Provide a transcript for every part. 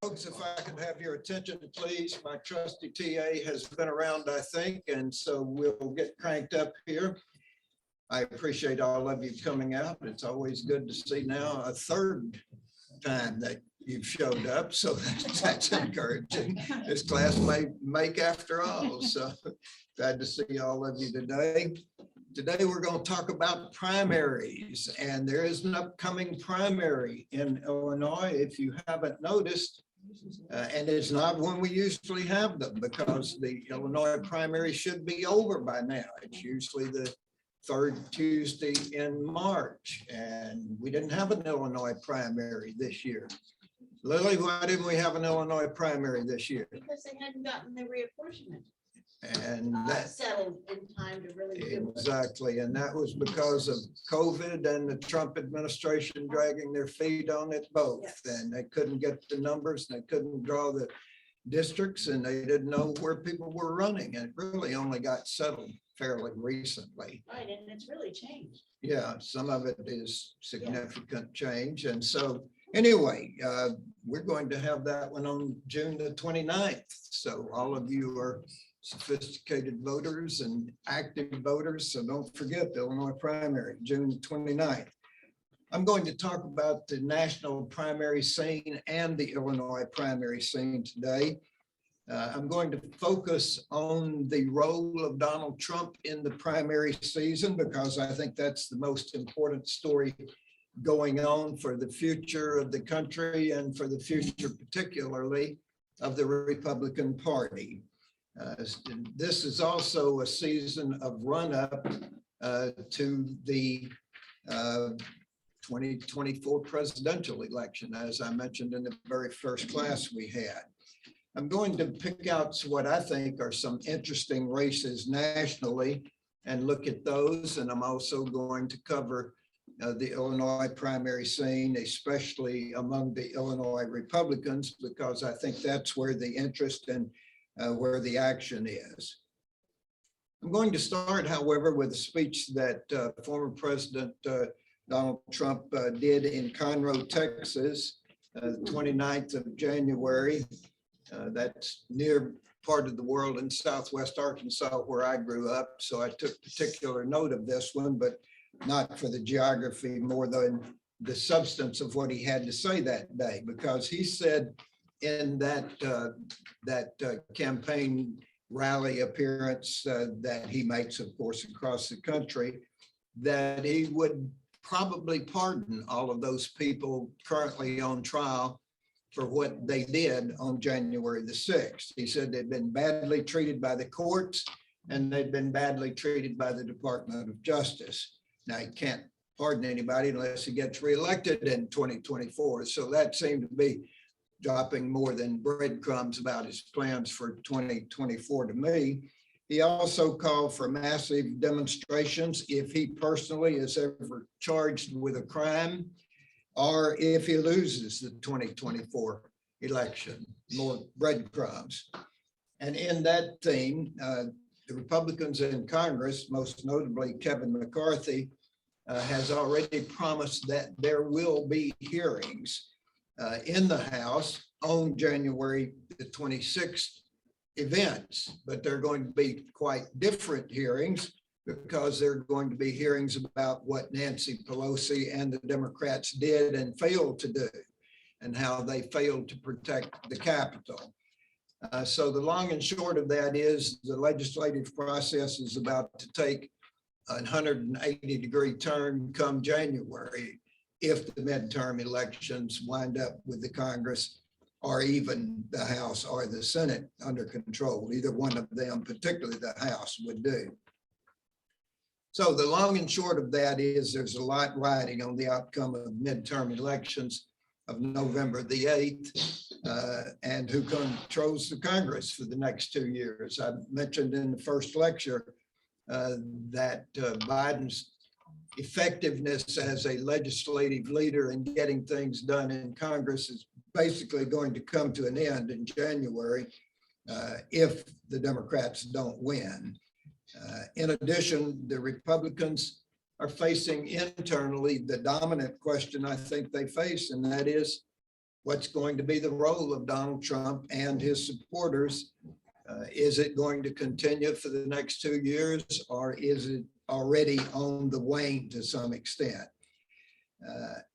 Folks, if I could have your attention, please. My trusty TA has been around, I think, and so we'll get cranked up here. I appreciate all of you coming out. It's always good to see now a third time that you've showed up, so that's encouraging. This class may make after all, so glad to see all of you today. Today, we're going to talk about primaries, and there is an upcoming primary in Illinois, if you haven't noticed. And it's not when we usually have them, because the Illinois primary should be over by now. It's usually the third Tuesday in March, and we didn't have an Illinois primary this year. Lily, why didn't we have an Illinois primary this year? Because they hadn't gotten the reapportionment And that settled in time to really do it. exactly, and that was because of COVID and the Trump administration dragging their feet on it both. Yes. And they couldn't get the numbers, and they couldn't draw the districts, and they didn't know where people were running. And it really only got settled fairly recently. Right, and it's really changed. Yeah, some of it is significant change. And so anyway, we're going to have that one on June the 29th. So all of you are sophisticated voters and active voters, so don't forget the Illinois primary, June 29th. I'm going to talk about the national primary scene and the Illinois primary scene today. I'm going to focus on the role of Donald Trump in the primary season, because I think that's the most important story going on for the future of the country and for the future particularly of the Republican Party. This is also a season of run-up to the 2024 presidential election, as I mentioned in the very first class we had. I'm going to pick out what I think are some interesting races nationally and look at those, and I'm also going to cover the Illinois primary scene, especially among the Illinois Republicans, because I think that's where the interest and where the action is. I'm going to start, however, with a speech that former President Donald Trump did in Conroe, Texas, the 29th of January. That's near part of the world in Southwest Arkansas where I grew up. So I took particular note of this one, but not for the geography more than the substance of what he had to say that day, because he said in that campaign rally appearance that he makes, of course, across the country, that he would probably pardon all of those people currently on trial for what they did on January the 6th. He said they'd been badly treated by the courts and they'd been badly treated by the Department of Justice. Now, he can't pardon anybody unless he gets reelected in 2024. So that seemed to be dropping more than breadcrumbs about his plans for 2024 to me. He also called for massive demonstrations if he personally is ever charged with a crime, or if he loses the 2024 election, more breadcrumbs. And in that theme, the Republicans in Congress, most notably Kevin McCarthy, has already promised that there will be hearings in the House on January the 26th events, but they're going to be quite different hearings, because they're going to be hearings about what Nancy Pelosi and the Democrats did and failed to do, and how they failed to protect the Capitol. So the long and short of that is the legislative process is about to take a 180-degree turn come January, if the midterm elections wind up with the Congress or even the House or the Senate under control. Either one of them, particularly the House, would do. So the long and short of that is there's a lot riding on the outcome of midterm elections of November the 8th and who controls the Congress for the next 2 years. I mentioned in the first lecture that Biden's effectiveness as a legislative leader in getting things done in Congress is basically going to come to an end in January if the Democrats don't win. In addition, the Republicans are facing internally the dominant question I think they face, and that is what's going to be the role of Donald Trump and his supporters. Is it going to continue for the next 2 years, or is it already on the wane to some extent?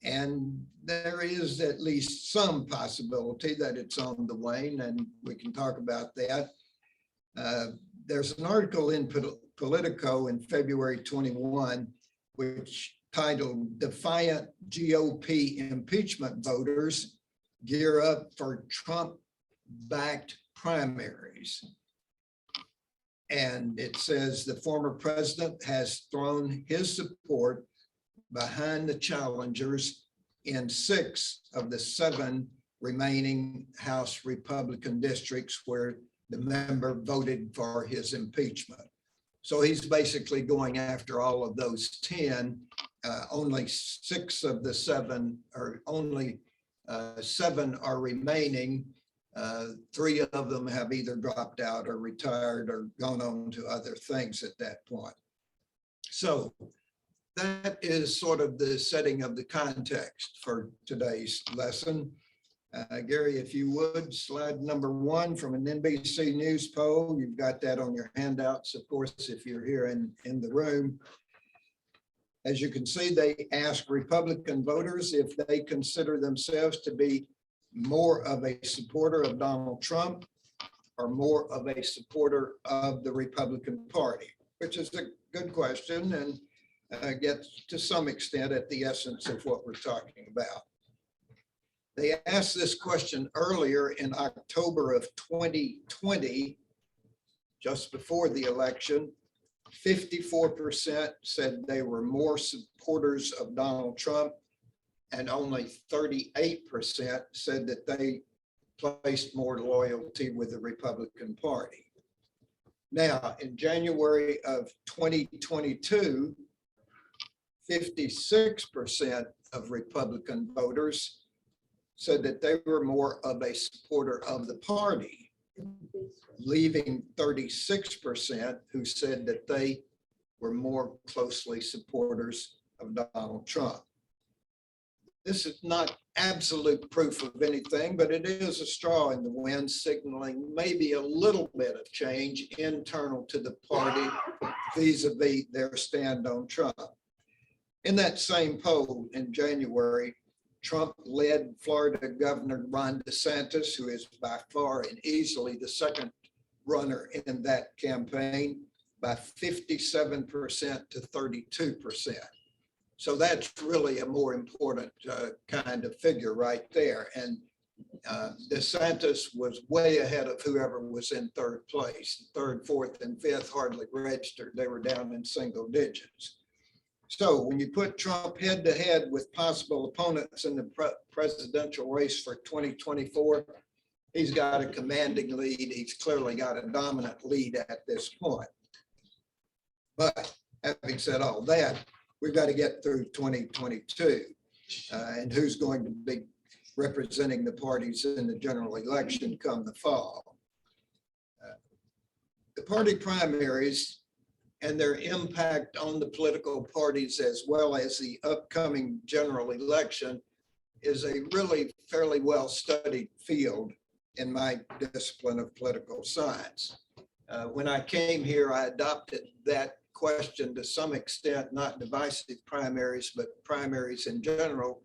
And there is at least some possibility that it's on the wane, and we can talk about that. There's an article in Politico in February 21, which titled "Defiant GOP Impeachment Voters Gear Up for Trump-Backed Primaries." And it says the former president has thrown his support behind the challengers in 6 of the 7 remaining House Republican districts where the member voted for his impeachment. So he's basically going after all of those 10. Only 6 of the 7, or only 7 are remaining. 3 of them have either dropped out or retired or gone on to other things at that point. So that is sort of the setting of the context for today's lesson. Gary, if you would, slide number 1 from an NBC News poll. You've got that on your handouts, of course, if you're here in the room. As you can see, they ask Republican voters if they consider themselves to be more of a supporter of Donald Trump or more of a supporter of the Republican Party, which is a good question and gets to some extent at the essence of what we're talking about. They asked this question earlier in October of 2020, just before the election. 54% said they were more supporters of Donald Trump, and only 38% said that they placed more loyalty with the Republican Party. Now, in January of 2022, 56% of Republican voters said that they were more of a supporter of the party, leaving 36% who said that they were more closely supporters of Donald Trump. This is not absolute proof of anything, but it is a straw in the wind, signaling maybe a little bit of change internal to the party vis-a-vis their stand on Trump. In that same poll in January, Trump led Florida Governor Ron DeSantis, who is by far and easily the second runner in that campaign, by 57% to 32%. So that's really a more important kind of figure right there. And DeSantis was way ahead of whoever was in 3rd place. 3rd, 4th, and 5th hardly registered. They were down in single digits. So when you put Trump head to head with possible opponents in the presidential race for 2024, he's got a commanding lead. He's clearly got a dominant lead at this point. But having said all that, we've got to get through 2022 and who's going to be representing the parties in the general election come the fall. The party primaries and their impact on the political parties, as well as the upcoming general election, is a really fairly well-studied field in my discipline of political science. When I came here, I adopted that question to some extent, not divisive primaries, but primaries in general,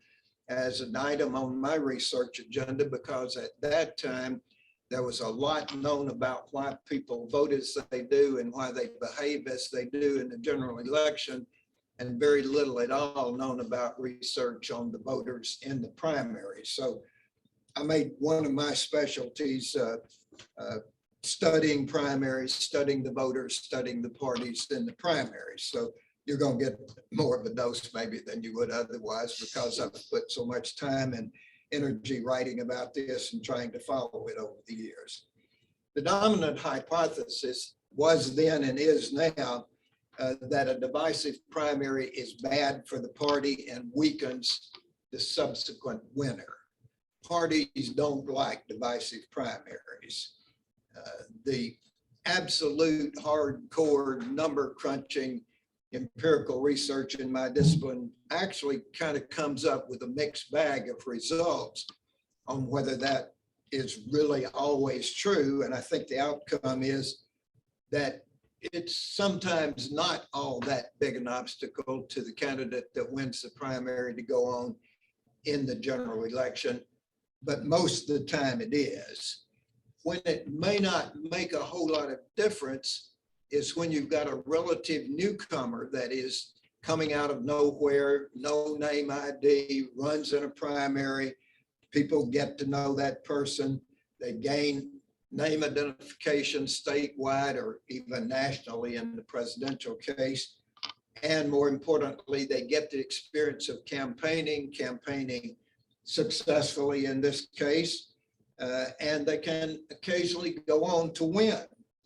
as an item on my research agenda, because at that time, there was a lot known about why people vote as they do and why they behave as they do in the general election, and very little at all known about research on the voters in the primary. So I made one of my specialties studying primaries, studying the voters, studying the parties in the primaries. So you're going to get more of a dose maybe than you would otherwise, because I've put so much time and energy writing about this and trying to follow it over the years. The dominant hypothesis was then and is now that a divisive primary is bad for the party and weakens the subsequent winner. Parties don't like divisive primaries. The absolute hardcore number crunching empirical research in my discipline actually kind of comes up with a mixed bag of results. on whether that is really always true. And I think the outcome is that it's sometimes not all that big an obstacle to the candidate that wins the primary to go on in the general election, but most of the time it is. When it may not make a whole lot of difference is when you've got a relative newcomer that is coming out of nowhere, no name ID, runs in a primary. People get to know that person. They gain name identification statewide or even nationally in the presidential case. And more importantly, they get the experience of campaigning successfully in this case. And they can occasionally go on to win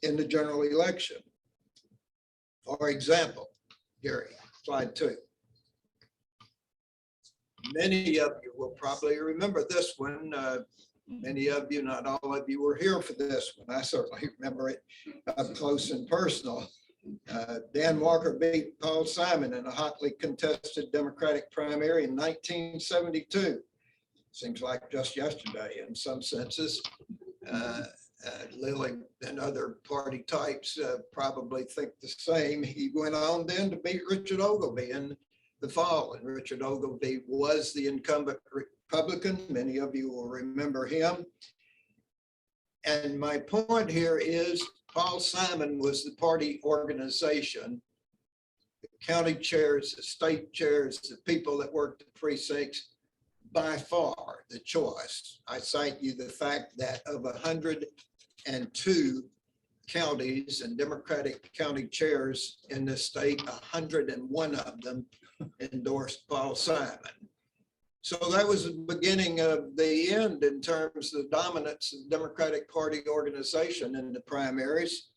in the general election. For example, Gary, slide 2. Many of you will probably remember this one. Many of you, not all of you, were here for this one. I certainly remember it up close and personal. Dan Walker beat Paul Simon in a hotly contested Democratic primary in 1972. Seems like just yesterday in some senses. Lilly and other party types probably think the same. He went on then to beat Richard Ogilvie in the fall, and Richard Ogilvie was the incumbent Republican. Many of you will remember him. And my point here is Paul Simon was the party organization, the county chairs, the state chairs, the people that worked the precincts, by far the choice. I cite you the fact that of 102 counties and Democratic county chairs in the state, 101 of them endorsed Paul Simon. So that was the beginning of the end in terms of the dominance of the Democratic Party organization in the primaries.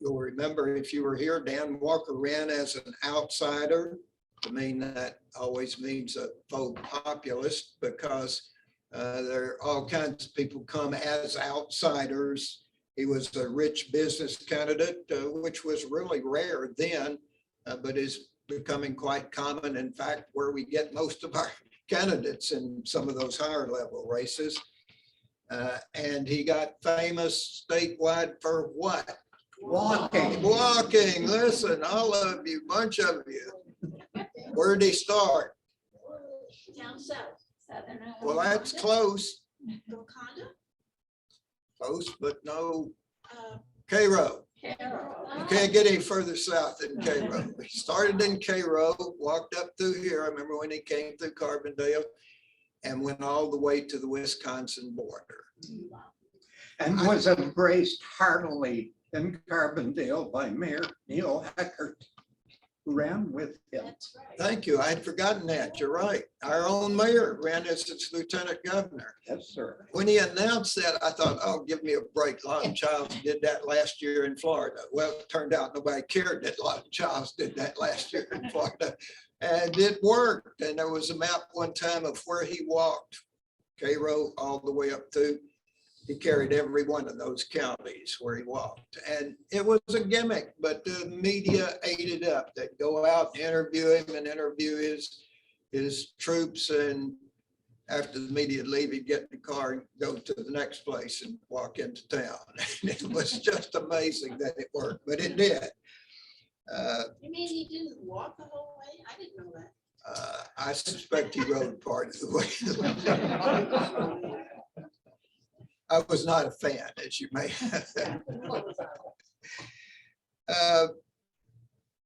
You'll remember if you were here, Dan Walker ran as an outsider. To me, that always means a faux populist because there are all kinds of people come as outsiders. He was a rich business candidate, which was really rare then, but is becoming quite common. In fact, where we get most of our candidates in some of those higher level races. And he got famous statewide for what? Walking. Walking. Listen, all of you, bunch of you. Where did he start? Down south. Well, that's close. Wakanda? Close, but no. Uh, Cairo. You can't get any further south than Cairo. He started in Cairo, walked up through here. I remember when he came through Carbondale and went all the way to the Wisconsin border. And was embraced heartily in Carbondale by Mayor Neil Eckert, who ran with him. That's right. Thank you. I had forgotten that. You're right. Our own mayor ran as its lieutenant governor. Yes, sir. When he announced that, I thought, oh, give me a break. Lawton Childs did that last year in Florida. Well, it turned out nobody cared that Lawton Childs did that last year in Florida. And it worked. And there was a map one time of where he walked, Cairo all the way up to. He carried every one of those counties where he walked. And it was a gimmick, but the media ate it up. They'd go out and interview him and interview his troops. And after the media would leave, he'd get in the car and go to the next place and walk into town. And it was just amazing that it worked, but it did. You mean he didn't walk the whole way? I didn't know that. I suspect he rode part of the way. I was not a fan, as you may.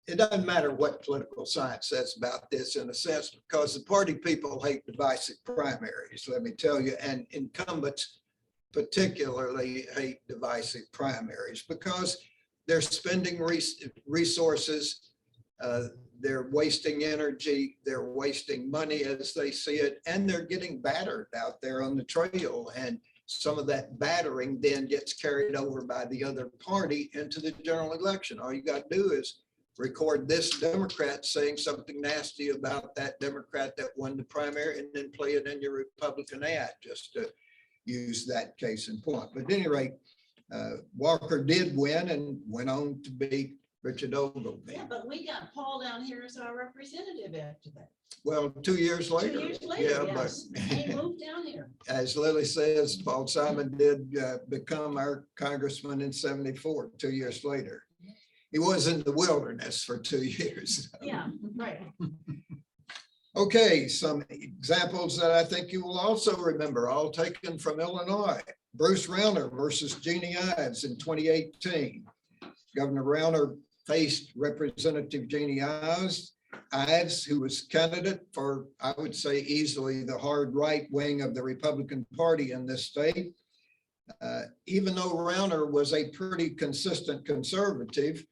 It doesn't matter what political science says about this in a sense, because the party people hate divisive primaries, let me tell you, and incumbents particularly hate divisive primaries because they're spending resources, they're wasting energy, they're wasting money as they see it, and they're getting battered out there on the trail. And some of that battering then gets carried over by the other party into the general election. All you got to do is record this Democrat saying something nasty about that Democrat that won the primary and then play it in your Republican ad, just to use that case in point. But at any rate, Walker did win and went on to be Richard Ogilvie. Yeah, but we got Paul down here as our representative after that. Well, 2 years 2 later. years later, Yeah, yes. but He moved down here. as Lily says, Paul Simon did become our congressman in 74, 2 years later. He was in the wilderness for 2 years. Yeah, right. Okay, some examples that I think you will also remember, all taken from Illinois. Bruce Rauner versus Jeannie Ives in 2018. Governor Rauner faced Representative Jeannie Ives, who was candidate for, I would say, easily the hard right wing of the Republican Party in this state. Even though Rauner was a pretty consistent conservative,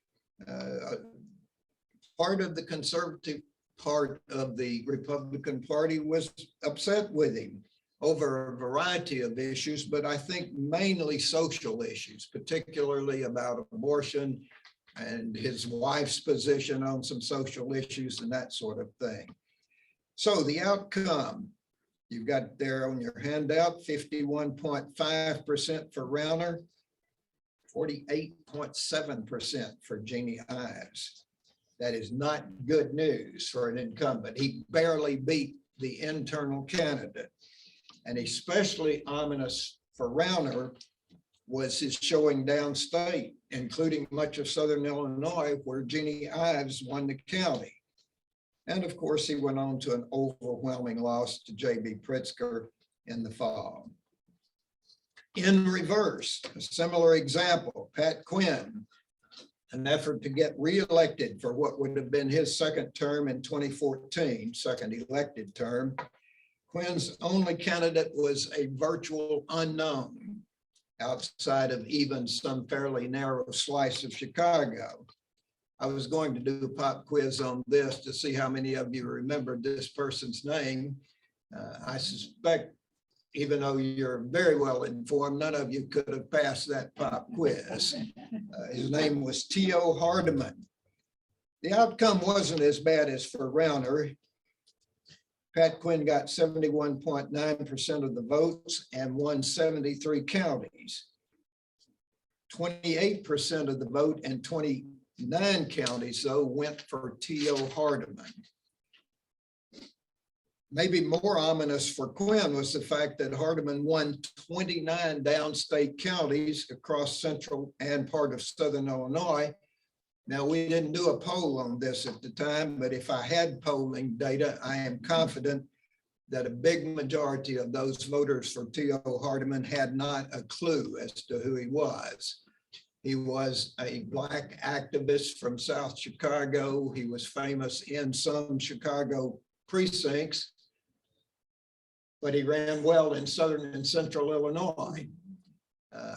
part of the conservative part of the Republican Party was upset with him over a variety of issues, but I think mainly social issues, particularly about abortion and his wife's position on some social issues and that sort of thing. So the outcome, you've got there on your handout, 51.5% for Rauner, 48.7% for Jeannie Ives. That is not good news for an incumbent. He barely beat the internal candidate. And especially ominous for Rauner was his showing downstate, including much of Southern Illinois, where Jeannie Ives won the county. And of course, he went on to an overwhelming loss to J.B. Pritzker in the fall. In reverse, a similar example, Pat Quinn, an effort to get reelected for what would have been his second term in 2014, second elected term. Quinn's only candidate was a virtual unknown outside of even some fairly narrow slice of Chicago. I was going to do a pop quiz on this to see how many of you remember this person's name. I suspect, even though you're very well informed, none of you could have passed that pop quiz. His name was T.O. Hardeman. The outcome wasn't as bad as for Rauner. Pat Quinn got 71.9% of the votes and won 73 counties. 28% of the vote and 29 counties, though, went for T.O. Hardeman. Maybe more ominous for Quinn was the fact that Hardeman won 29 downstate counties across central and part of southern Illinois. Now, we didn't do a poll on this at the time, but if I had polling data, I am confident that a big majority of those voters for T.O. Hardeman had not a clue as to who he was. He was a Black activist from South Chicago. He was famous in some Chicago precincts, but he ran well in southern and central Illinois.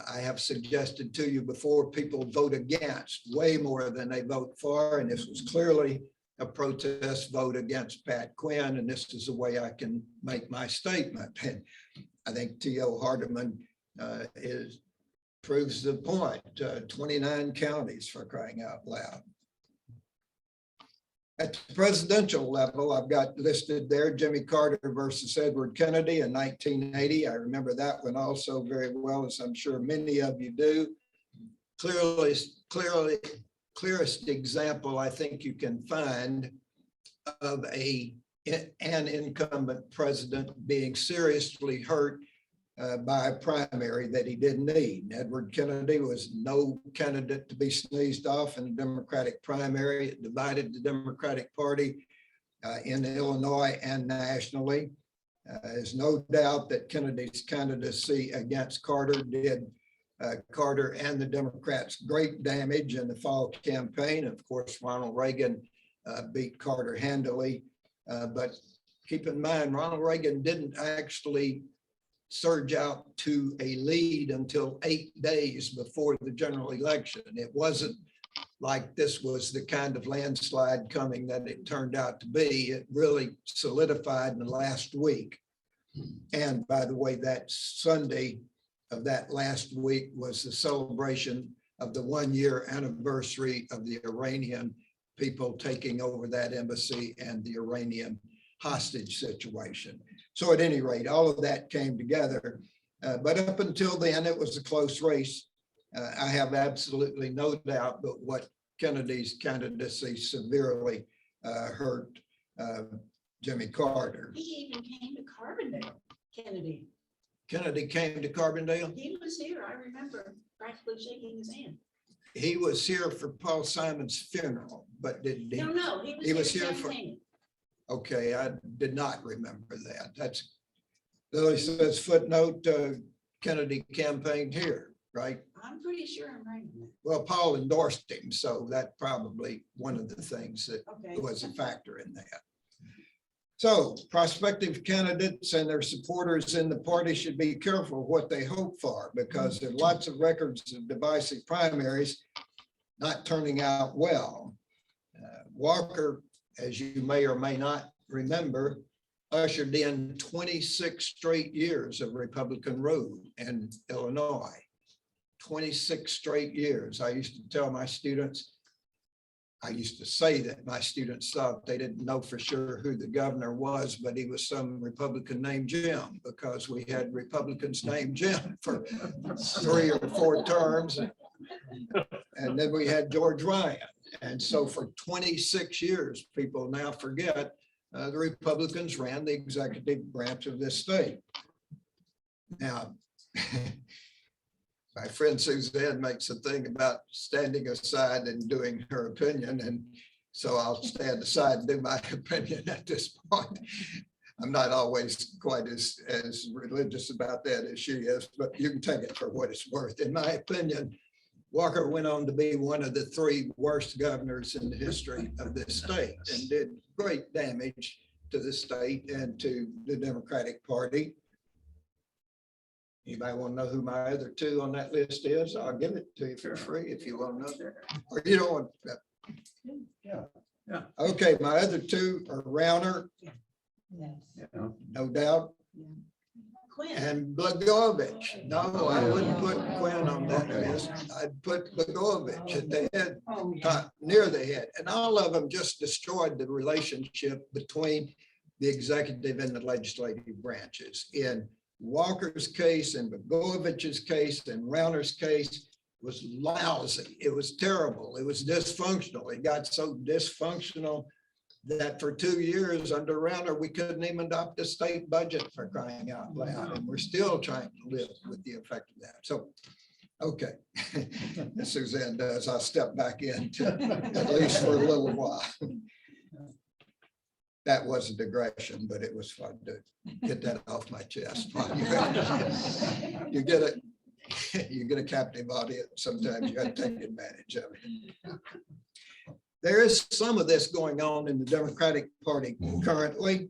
I have suggested to you before, people vote against way more than they vote for, and this was clearly a protest vote against Pat Quinn, and this is the way I can make my statement. And I think T.O. Hardeman proves the point. 29 counties, for crying out loud. At the presidential level, I've got listed there Jimmy Carter versus Edward Kennedy in 1980. I remember that one also very well, as I'm sure many of you do. Clearest example I think you can find of an incumbent president being seriously hurt by a primary that he didn't need. Edward Kennedy was no candidate to be sneezed off in the Democratic primary. It divided the Democratic Party in Illinois and nationally. There's no doubt that Kennedy's candidacy against Carter did Carter and the Democrats great damage in the fall campaign. Of course, Ronald Reagan beat Carter handily, but keep in mind, Ronald Reagan didn't actually surge out to a lead until 8 days before the general election. It wasn't like this was the kind of landslide coming that it turned out to be. It really solidified in the last week. And by the way, that Sunday of that last week was the celebration of the 1-year anniversary of the Iranian people taking over that embassy and the Iranian hostage situation. So at any rate, all of that came together. But up until then, it was a close race. I have absolutely no doubt but what Kennedy's candidacy severely hurt Jimmy Carter. He even came to Carbondale, Kennedy. Kennedy came to Carbondale. He was here. I remember practically shaking his hand. He was here for Paul Simon's funeral, but did he? No, he was here here for- campaigning. Okay, I did not remember that. That's, though it says footnote, Kennedy campaigned here, right? I'm pretty sure I'm right on Well, Paul endorsed him, so that probably one of the things that that. Okay. was a factor in that. So prospective candidates and their supporters in the party should be careful what they hope for, because there are lots of records of divisive primaries not turning out well. Walker, as you may or may not remember, ushered in 26 straight years of Republican rule in Illinois. 26 straight years. I used to tell my students, I used to say that my students thought they didn't know for sure who the governor was, but he was some Republican named Jim, because we had Republicans named Jim for 3 or 4 terms. And then we had George Ryan. And so for 26 years, people now forget the Republicans ran the executive branch of this state. Now, my friend Suzanne makes a thing about standing aside and doing her opinion. And so I'll stand aside and do my opinion at this point. I'm not always quite as religious about that as she is, but you can take it for what it's worth. In my opinion, Walker went on to be one of the 3 worst governors in the history of this state and did great damage to the state and to the Democratic Party. Anybody want to know who my other 2 on that list is? I'll give it to you for free if you want to know. Or you don't want that. Yeah. Okay, my other 2 are Rauner, Yes. no doubt, Quinn. and Blagojevich. No, I wouldn't put Quinn on that list. I'd put Blagojevich at the head, top, near the head. And all of them just destroyed the relationship between the executive and the legislative branches. In Walker's case and Blagojevich's case and Rauner's case was lousy. It was terrible. It was dysfunctional. It got so dysfunctional that for 2 years under Rauner, we couldn't even adopt a state budget, for crying out loud. And we're still trying to live with the effect of that. So, okay. As Suzanne does, I'll step back in at least for a little while. That was a digression, but it was fun to get that off my chest. You get it. You get a captive audience. Sometimes you have to take advantage of it. There is some of this going on in the Democratic Party currently.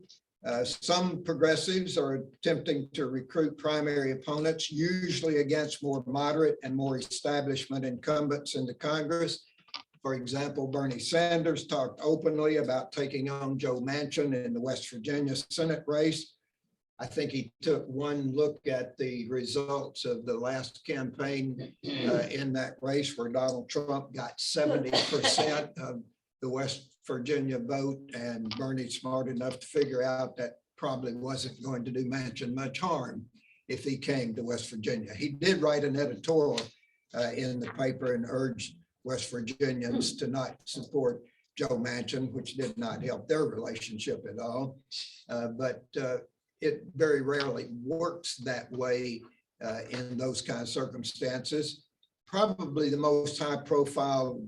Some progressives are attempting to recruit primary opponents, usually against more moderate and more establishment incumbents in the Congress. For example, Bernie Sanders talked openly about taking on Joe Manchin in the West Virginia Senate race. I think he took one look at the results of the last campaign in that race where Donald Trump got 70% of the West Virginia vote, and Bernie's smart enough to figure out that probably wasn't going to do Manchin much harm if he came to West Virginia. He did write an editorial in the paper and urged West Virginians to not support Joe Manchin, which did not help their relationship at all. But it very rarely works that way in those kind of circumstances. Probably the most high profile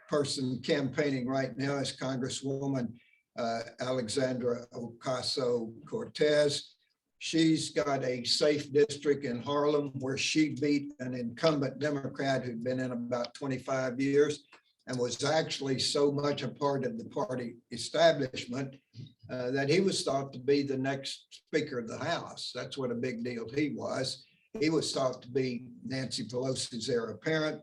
person campaigning right now is Congresswoman Alexandra Ocasio-Cortez. She's got a safe district in Harlem where she beat an incumbent Democrat who'd been in about 25 years and was actually so much a part of the party establishment that he was thought to be the next Speaker of the House. That's what a big deal he was. He was thought to be Nancy Pelosi's heir apparent.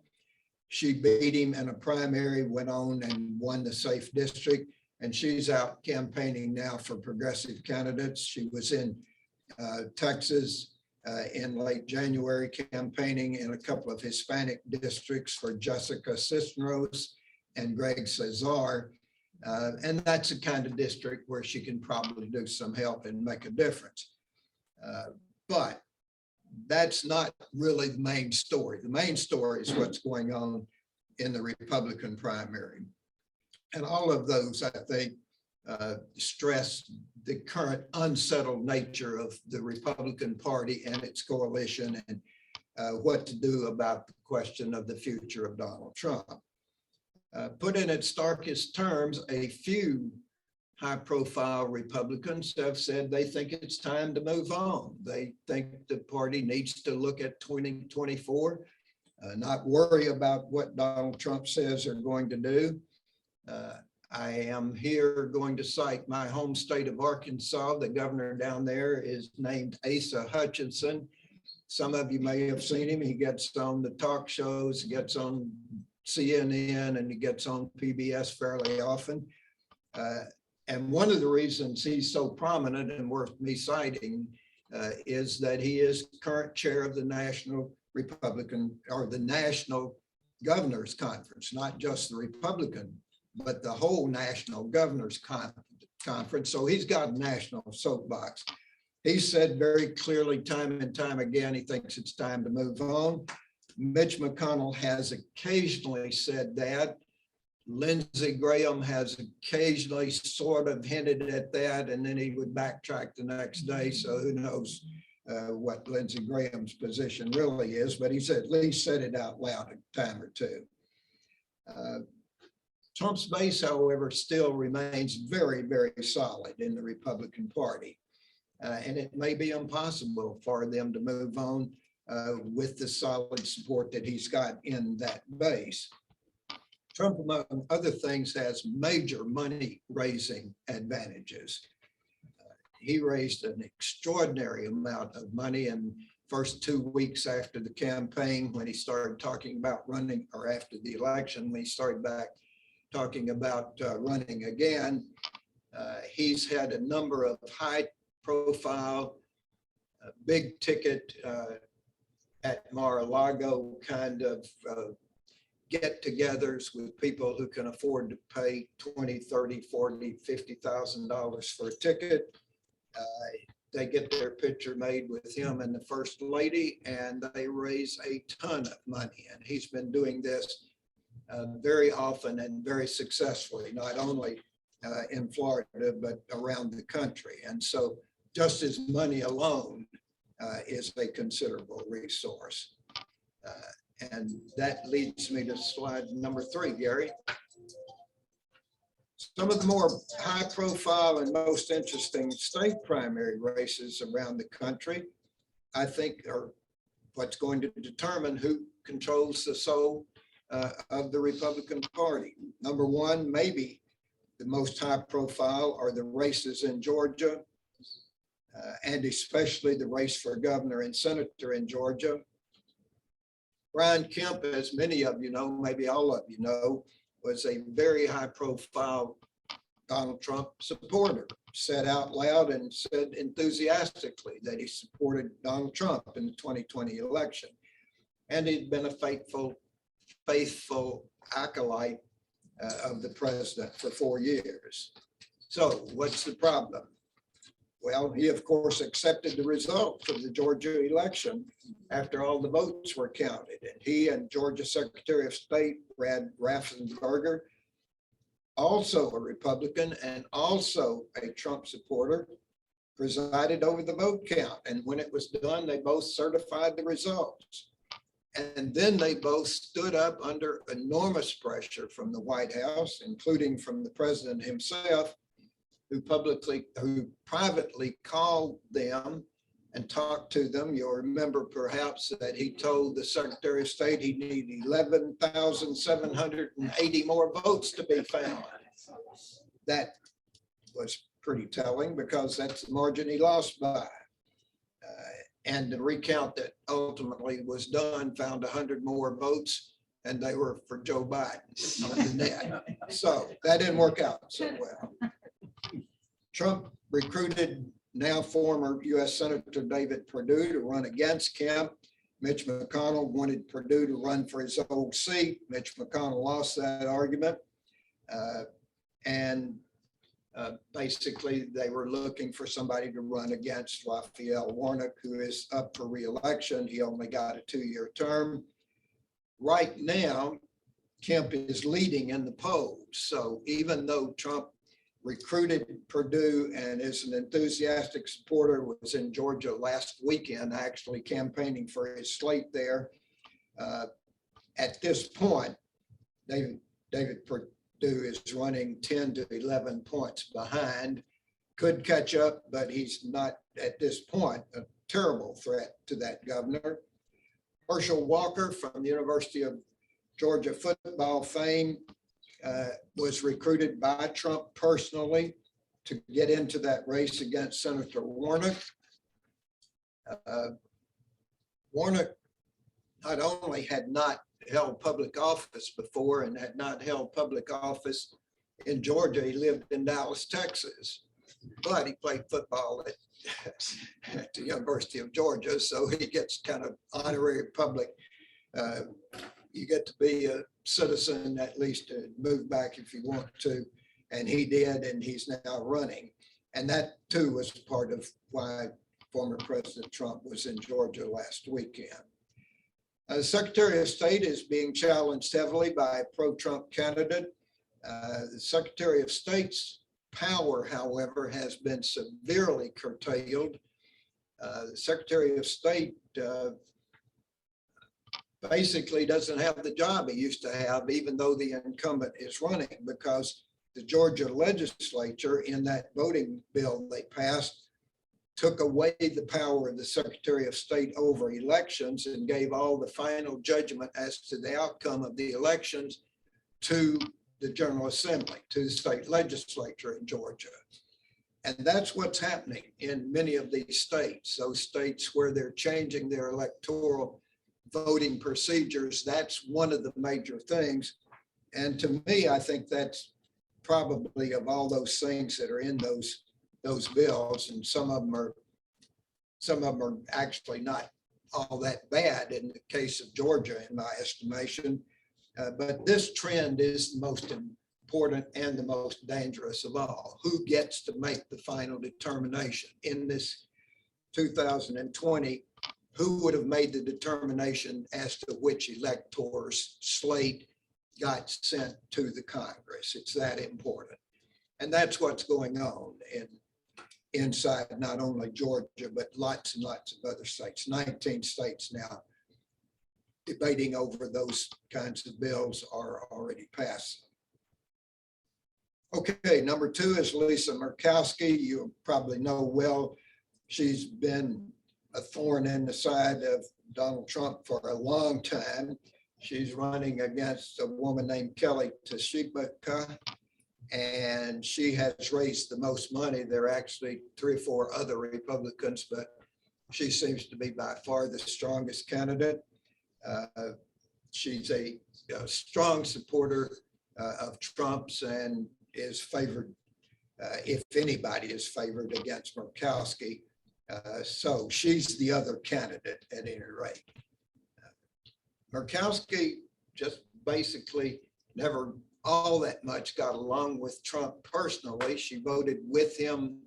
She beat him in a primary, went on and won the safe district. And she's out campaigning now for progressive candidates. She was in Texas in late January, campaigning in a couple of Hispanic districts for Jessica Cisneros and Greg Cesar. And that's the kind of district where she can probably do some help and make a difference. But that's not really the main story. The main story is what's going on in the Republican primary. And all of those, I think, stress the current unsettled nature of the Republican Party and its coalition, and what to do about the question of the future of Donald Trump. Put in its starkest terms, a few high-profile Republicans have said they think it's time to move on. They think the party needs to look at 2024, not worry about what Donald Trump says they're going to do. I am here going to cite my home state of Arkansas. The governor down there is named Asa Hutchinson. Some of you may have seen him. He gets on the talk shows, he gets on CNN, and he gets on PBS fairly often. And one of the reasons he's so prominent and worth me citing is that he is current chair of the National Republican, or the National Governors Conference, not just the Republican, but the whole National Governors Conference. So he's got a national soapbox. He said very clearly time and time again, he thinks it's time to move on. Mitch McConnell has occasionally said that. Lindsey Graham has occasionally sort of hinted at that, and then he would backtrack the next day. So who knows what Lindsey Graham's position really is, but he's at least said it out loud a time or two. Trump's base, however, still remains very, very solid in the Republican Party. And it may be impossible for them to move on with the solid support that he's got in that base. Trump, among other things, has major money raising advantages. He raised an extraordinary amount of money in first 2 weeks after the campaign, when he started talking about running, or after the election, when he started back talking about running again. He's had a number of high profile, big ticket at Mar-a-Lago kind of get-togethers with people who can afford to pay $20, $30, $40, $50,000 for a ticket. They get their picture made with him and the First Lady, and they raise a ton of money. And he's been doing this very often and very successfully, not only in Florida, but around the country. And so just his money alone is a considerable resource. And that leads me to slide number 3, Gary. Some of the more high profile and most interesting state primary races around the country, I think, are what's going to determine who controls the soul of the Republican Party. Number one, maybe the most high profile, are the races in Georgia, and especially the race for governor and senator in Georgia. Brian Kemp, as many of you know, maybe all of you know, was a very high profile Donald Trump supporter, said out loud and said enthusiastically that he supported Donald Trump in the 2020 election. And he'd been a faithful acolyte of the president for 4 years. So what's the problem? Well, he of course accepted the results of the Georgia election after all the votes were counted. And he and Georgia Secretary of State Brad Raffensperger, also a Republican and also a Trump supporter, presided over the vote count. And when it was done, they both certified the results. And then they both stood up under enormous pressure from the White House, including from the president himself, who privately called them and talked to them. You'll remember perhaps that he told the Secretary of State he needed 11,780 more votes to be found. That was pretty telling, because that's the margin he lost by. And the recount that ultimately was done found 100 more votes, and they were for Joe Biden on the net. So that didn't work out so well. Trump recruited now former U.S. Senator David Perdue to run against Kemp. Mitch McConnell wanted Perdue to run for his old seat. Mitch McConnell lost that argument. Basically, they were looking for somebody to run against Raphael Warnock, who is up for re-election. He only got a 2-year term. Right now, Kemp is leading in the polls. So even though Trump recruited Purdue and is an enthusiastic supporter, was in Georgia last weekend, actually campaigning for his slate there. At this point, David Perdue is running 10 to 11 points behind. Could catch up, but he's not at this point a terrible threat to that governor. Herschel Walker from the University of Georgia football fame was recruited by Trump personally to get into that race against Senator Warnock. Warnock not only had not held public office before and had not held public office in Georgia, he lived in Dallas, Texas, but he played football at the University of Georgia, so he gets kind of honorary public. You get to be a citizen, at least to move back if you want to. And he did, and he's now running. And that too was part of why former President Trump was in Georgia last weekend. The Secretary of State is being challenged heavily by a pro-Trump candidate. The Secretary of State's power, however, has been severely curtailed. The Secretary of State basically doesn't have the job he used to have, even though the incumbent is running, because the Georgia legislature in that voting bill they passed took away the power of the Secretary of State over elections and gave all the final judgment as to the outcome of the elections to the General Assembly, to the state legislature in Georgia. And that's what's happening in many of these states, those states where they're changing their electoral voting procedures. That's one of the major things. And to me, I think that's probably, of all those things that are in those bills, and some of them are actually not all that bad in the case of Georgia, in my estimation. But this trend is the most important and the most dangerous of all. Who gets to make the final determination in this 2020? Who would have made the determination as to which electors' slate got sent to the Congress? It's that important. And that's what's going on inside not only Georgia, but lots and lots of other states. 19 states now debating over those kinds of bills are already passed. Okay, number 2 is Lisa Murkowski. You probably know well, she's been a thorn in the side of Donald Trump for a long time. She's running against a woman named Kelly Tshibaka, and she has raised the most money. There are actually 3 or 4 other Republicans, but she seems to be by far the strongest candidate. She's a strong supporter of Trump's and is favored, if anybody is favored, against Murkowski. So she's the other candidate at any rate. Murkowski just basically never all that much got along with Trump personally. She voted with him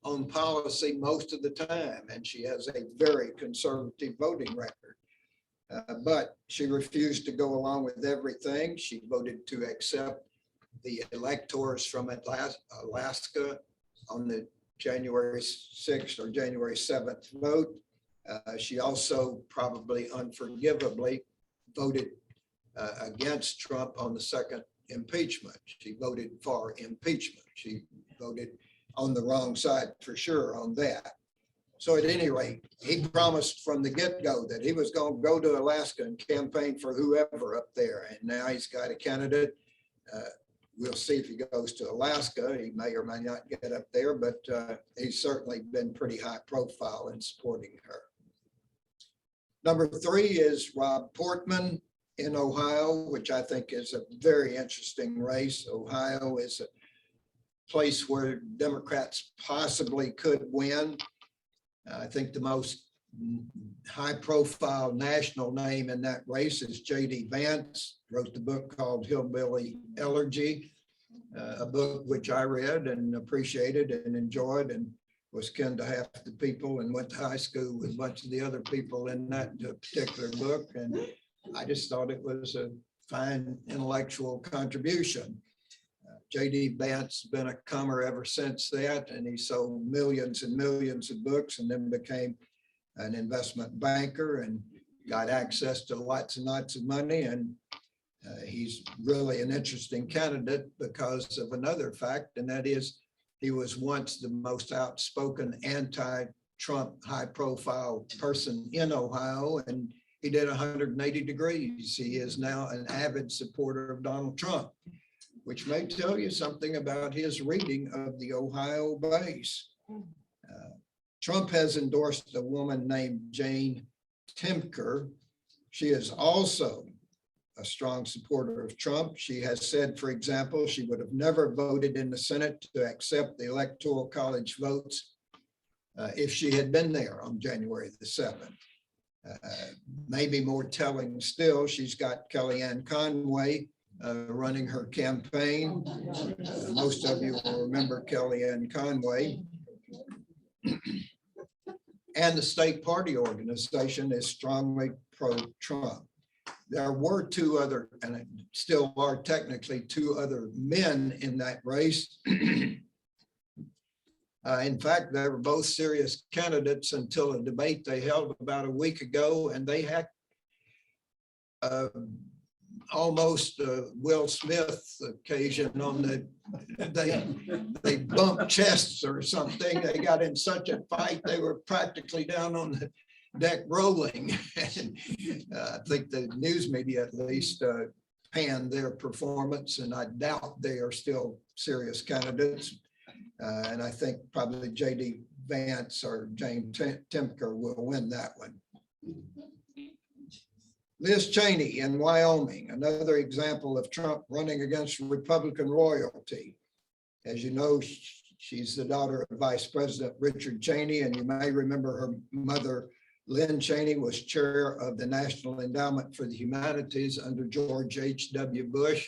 on policy most of the time, and she has a very conservative voting record. But she refused to go along with everything. She voted to accept the electors from Alaska on the January 6th or January 7th vote. She also probably unforgivably voted against Trump on the second impeachment. She voted for impeachment. She voted on the wrong side for sure on that. So at any rate, he promised from the get-go that he was going to go to Alaska and campaign for whoever up there. And now he's got a candidate. We'll see if he goes to Alaska. He may or may not get up there, but he's certainly been pretty high profile in supporting her. Number 3 is Rob Portman in Ohio, which I think is a very interesting race. Ohio is a place where Democrats possibly could win. I think the most high profile national name in that race is J.D. Vance, wrote the book called Hillbilly Elegy, a book which I read and appreciated and enjoyed and was kin to half the people and went to high school with a bunch of the other people in that particular book. And I just thought it was a fine intellectual contribution. J.D. Vance has been a comer ever since that, and he sold millions and millions of books and then became an investment banker and got access to lots and lots of money. And he's really an interesting candidate because of another fact, and that is he was once the most outspoken anti-Trump high-profile person in Ohio, and he did 180 degrees. He is now an avid supporter of Donald Trump, which may tell you something about his reading of the Ohio base. Trump has endorsed a woman named Jane Timker. She is also a strong supporter of Trump. She has said, for example, she would have never voted in the Senate to accept the Electoral College votes if she had been there on January the 7th. Maybe more telling still, she's got Kellyanne Conway running her campaign. Most of you will remember Kellyanne Conway. And the state party organization is strongly pro-Trump. There were two other, and still are technically two other men in that race. In fact, they were both serious candidates until a debate they held about a week ago, and they had almost Will Smith occasion on they bumped chests or something. They got in such a fight, they were practically down on the deck rolling. And, I think the news media at least panned their performance, and I doubt they are still serious candidates. And I think probably J.D. Vance or Jane Timker will win that one. Liz Cheney in Wyoming, another example of Trump running against Republican loyalty. As you know, she's the daughter of Vice President Richard Cheney, and you may remember her mother, Lynn Cheney, was chair of the National Endowment for the Humanities under George H.W. Bush,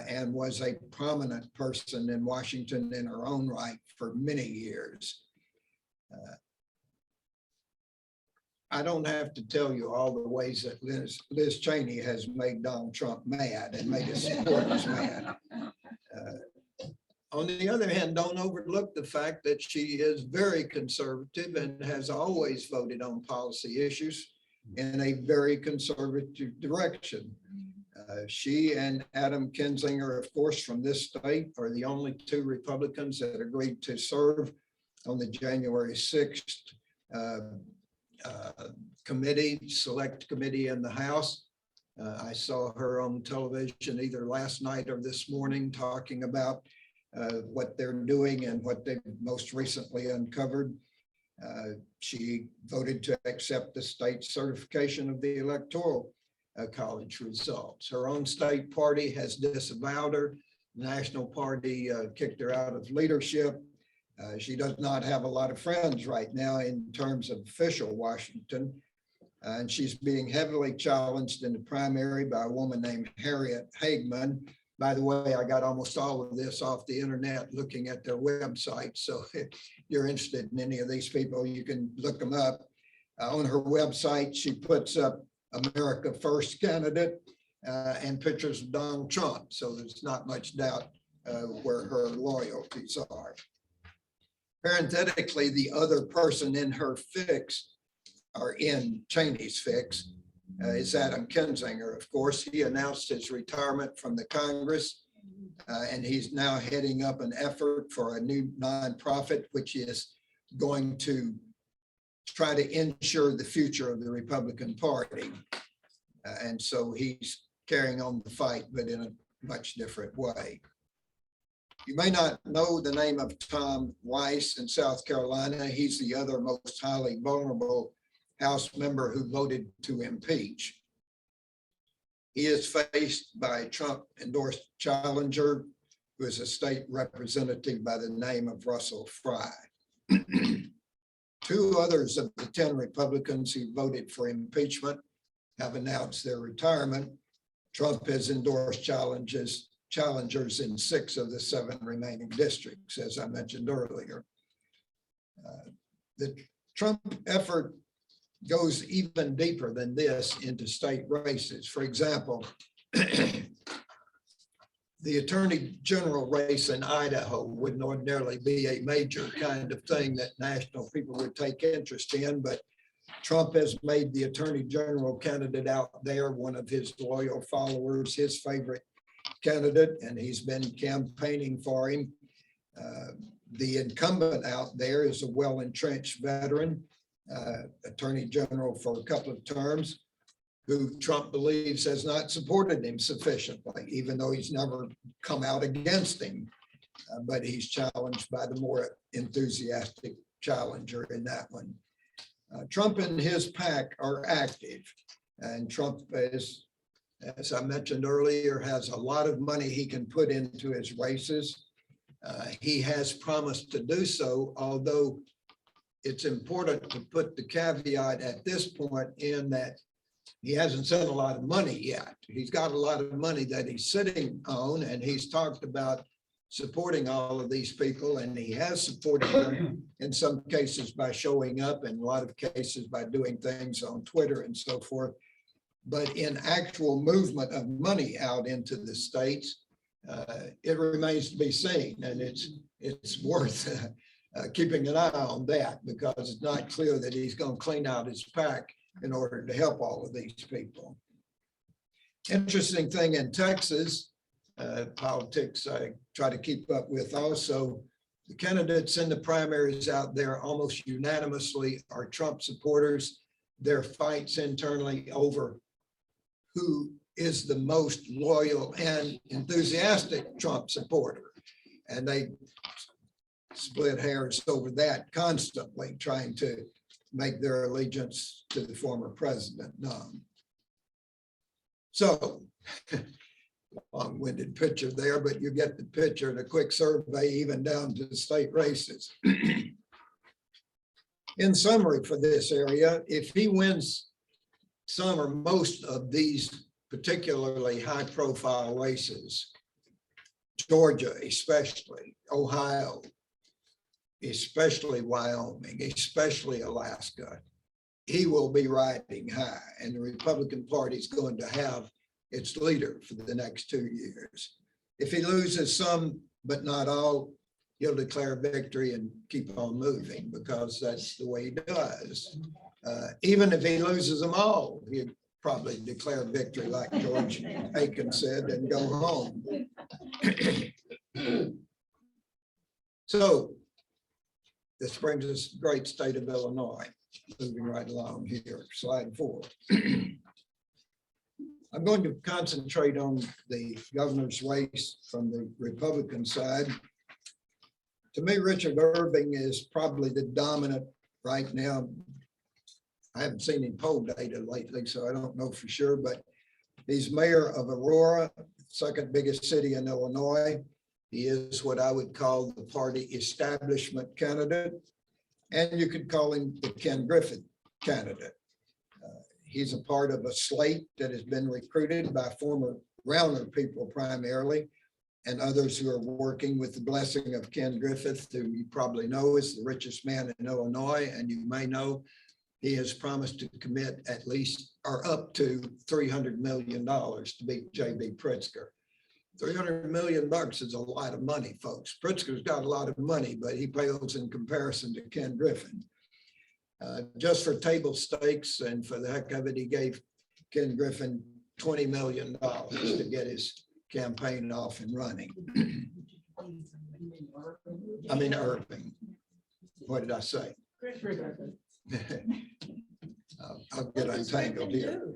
and was a prominent person in Washington in her own right for many years. I don't have to tell you all the ways that Liz Cheney has made Donald Trump mad and made his supporters mad. On the other hand, don't overlook the fact that she is very conservative and has always voted on policy issues in a very conservative direction. She and Adam Kinzinger, of course, from this state, are the only two Republicans that agreed to serve on the January 6th select committee in the House. I saw her on television either last night or this morning talking about what they're doing and what they've most recently uncovered. She voted to accept the state certification of the Electoral College results. Her own state party has disavowed her. The National Party kicked her out of leadership. She does not have a lot of friends right now in terms of official Washington. And she's being heavily challenged in the primary by a woman named Harriet Hagman. By the way, I got almost all of this off the internet looking at their website. So if you're interested in any of these people, you can look them up. On her website, she puts up America First candidate and pictures of Donald Trump. So there's not much doubt where her loyalties are. Parenthetically, the other person in her fix, or in Cheney's fix, is Adam Kinzinger. Of course, he announced his retirement from the Congress, and he's now heading up an effort for a new nonprofit, which is going to try to ensure the future of the Republican Party. And so he's carrying on the fight, but in a much different way. You may not know the name of Tom Weiss in South Carolina. He's the other most highly vulnerable House member who voted to impeach. He is faced by a Trump-endorsed challenger who is a state representative by the name of Russell Fry. Two others of the 10 Republicans who voted for impeachment have announced their retirement. Trump has endorsed challengers in 6 of the 7 remaining districts, as I mentioned earlier. The Trump effort goes even deeper than this into state races. For example, The Attorney General race in Idaho wouldn't ordinarily be a major kind of thing that national people would take interest in, but Trump has made the Attorney General candidate out there one of his loyal followers, his favorite candidate, and he's been campaigning for him. The incumbent out there is a well-entrenched veteran, Attorney General for a couple of terms, who Trump believes has not supported him sufficiently, even though he's never come out against him. But he's challenged by the more enthusiastic challenger in that one. Trump and his pack are active, and Trump is, as I mentioned earlier, has a lot of money he can put into his races. He has promised to do so, although it's important to put the caveat at this point in that he hasn't sent a lot of money yet. He's got a lot of money that he's sitting on, and he's talked about supporting all of these people, and he has supported them in some cases by showing up, and a lot of cases by doing things on Twitter and so forth. But in actual movement of money out into the states, it remains to be seen, and it's worth keeping an eye on that, because it's not clear that he's going to clean out his pack in order to help all of these people. Interesting thing in Texas, politics I try to keep up with also. The candidates in the primaries out there almost unanimously are Trump supporters. There are fights internally over who is the most loyal and enthusiastic Trump supporter. And they split hairs over that constantly, trying to make their allegiance to the former president known. So, long-winded picture there, but you get the picture in a quick survey, even down to the state races. In summary for this area, if he wins some or most of these particularly high-profile races, Georgia especially, Ohio, especially Wyoming, especially Alaska, he will be riding high, and the Republican Party is going to have its leader for the next 2 years. If he loses some, but not all, he'll declare victory and keep on moving, because that's the way he does. Even if he loses them all, he'd probably declare victory like George Aiken said and go home. So this brings us to the great state of Illinois. Moving right along here, slide 4. I'm going to concentrate on the governor's race from the Republican side. To me, Richard Irving is probably the dominant right now. I haven't seen any poll data lately, so I don't know for sure, but he's mayor of Aurora, second biggest city in Illinois. He is what I would call the party establishment candidate, and you could call him the Ken Griffin candidate. He's a part of a slate that has been recruited by former Rauner people primarily, and others who are working with the blessing of Ken Griffith, who you probably know is the richest man in Illinois, and you may know he has promised to commit at least or up to $300 million to beat J.B. Pritzker. $300 million is a lot of money, folks. Pritzker's got a lot of money, but he pales in comparison to Ken Griffin. Just for table stakes and for the heck of it, he gave Ken Griffin $20 million to get his campaign off and running. I mean, Irving. What did I say? I'll get untangled here.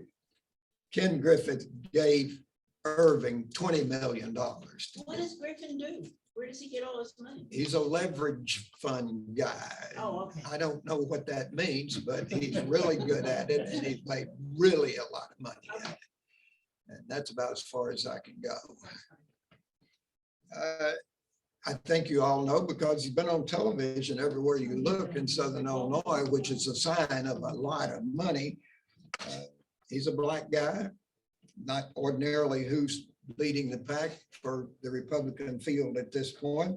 Ken Griffith gave Irving $20 million. What does Griffin do? Where does he get all his money? He's a leverage fund guy. Oh, okay. I don't know what that means, but he's really good at it, and he's made really a lot of money at it. And that's about as far as I can go. I think you all know, because he's been on television everywhere you look in Southern Illinois, which is a sign of a lot of money. He's a black guy, not ordinarily who's leading the pack for the Republican field at this point.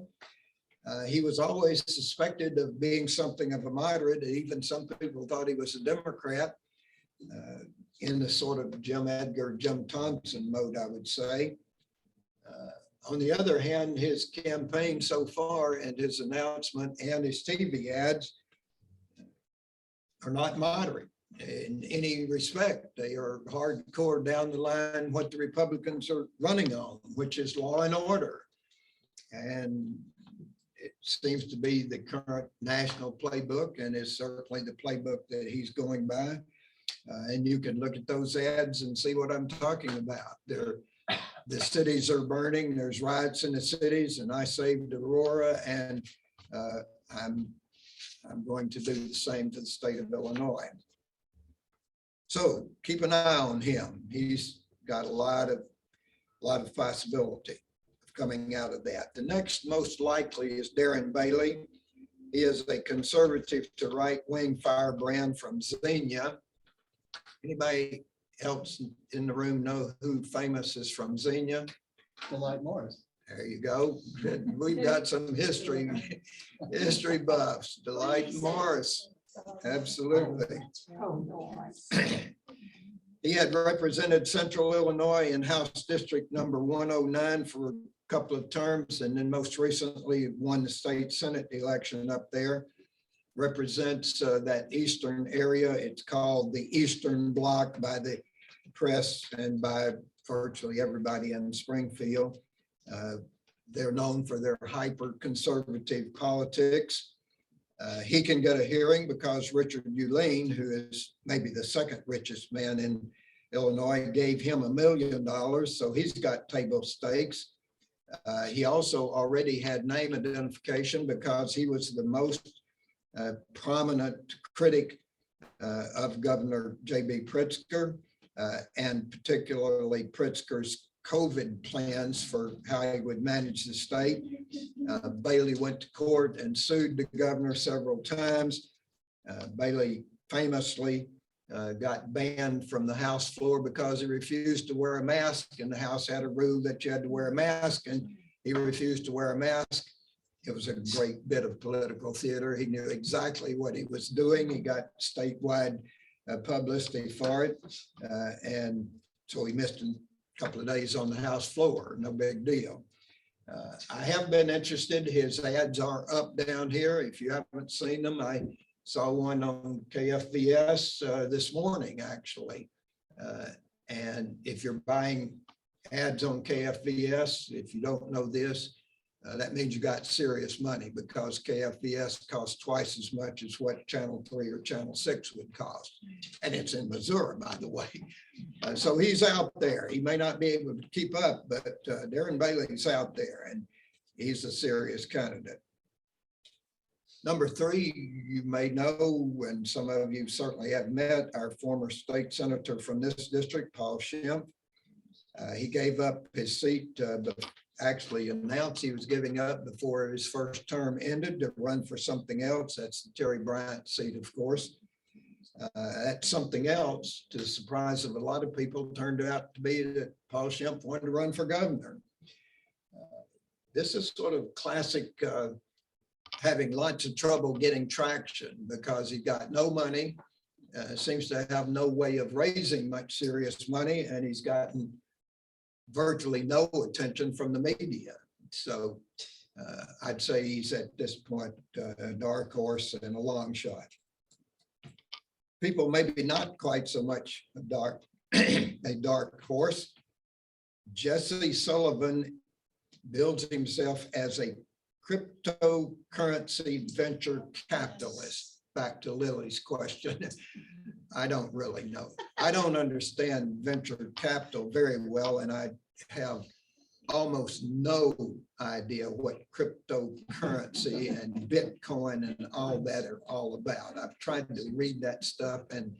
He was always suspected of being something of a moderate. Even some people thought he was a Democrat. in the sort of Jim Edgar, Jim Thompson mode, I would say. On the other hand, his campaign so far and his announcement and his TV ads are not moderate in any respect. They are hardcore down the line what the Republicans are running on, which is law and order. And it seems to be the current national playbook and is certainly the playbook that he's going by. And you can look at those ads and see what I'm talking about. The cities are burning, there's riots in the cities, and I saved Aurora, and I'm going to do the same to the state of Illinois. So keep an eye on him. He's got a lot of possibility of coming out of that. The next most likely is Darren Bailey. He is a conservative to right-wing firebrand from Xenia. Anybody else in the room know who famous is from Xenia? Delight Morris. There you go. We've got some history buffs. Delight Morris, absolutely. He had represented Central Illinois in House District number 109 for a couple of terms, and then most recently won the state Senate election up there. Represents that eastern area. It's called the Eastern Bloc by the press and by virtually everybody in Springfield. They're known for their hyper-conservative politics. He can get a hearing because Richard Uline, who is maybe the second richest man in Illinois, gave him $1 million, so he's got table stakes. He also already had name identification because he was the most prominent critic of Governor J.B. Pritzker, and particularly Pritzker's COVID plans for how he would manage the state. Bailey went to court and sued the governor several times. Bailey famously got banned from the House floor because he refused to wear a mask, and the House had a rule that you had to wear a mask, and he refused to wear a mask. It was a great bit of political theater. He knew exactly what he was doing. He got statewide publicity for it. And so he missed a couple of days on the House floor. No big deal. I have been interested. His ads are up down here. If you haven't seen them, I saw one on KFVS this morning, actually. And if you're buying ads on KFVS, if you don't know this, that means you got serious money, because KFVS costs twice as much as what Channel 3 or Channel 6 would cost. And it's in Missouri, by the way. So he's out there. He may not be able to keep up, but Darren Bailey's out there, and he's a serious candidate. Number 3, you may know, and some of you certainly have met, our former state senator from this district, Paul Schimpf. He gave up his seat, actually announced he was giving up before his first term ended to run for something else. That's the Terry Bryant seat, of course. That something else, to the surprise of a lot of people, turned out to be that Paul Schimpf wanted to run for governor. This is sort of classic having lots of trouble getting traction because he got no money, seems to have no way of raising much serious money, and he's gotten virtually no attention from the media. So I'd say he's at this point a dark horse and a long shot. People maybe not quite so much a dark horse. Jesse Sullivan builds himself as a cryptocurrency venture capitalist. Back to Lily's question. I don't really know. I don't understand venture capital very well, and I have almost no idea what cryptocurrency and Bitcoin and all that are all about. I've tried to read that stuff, and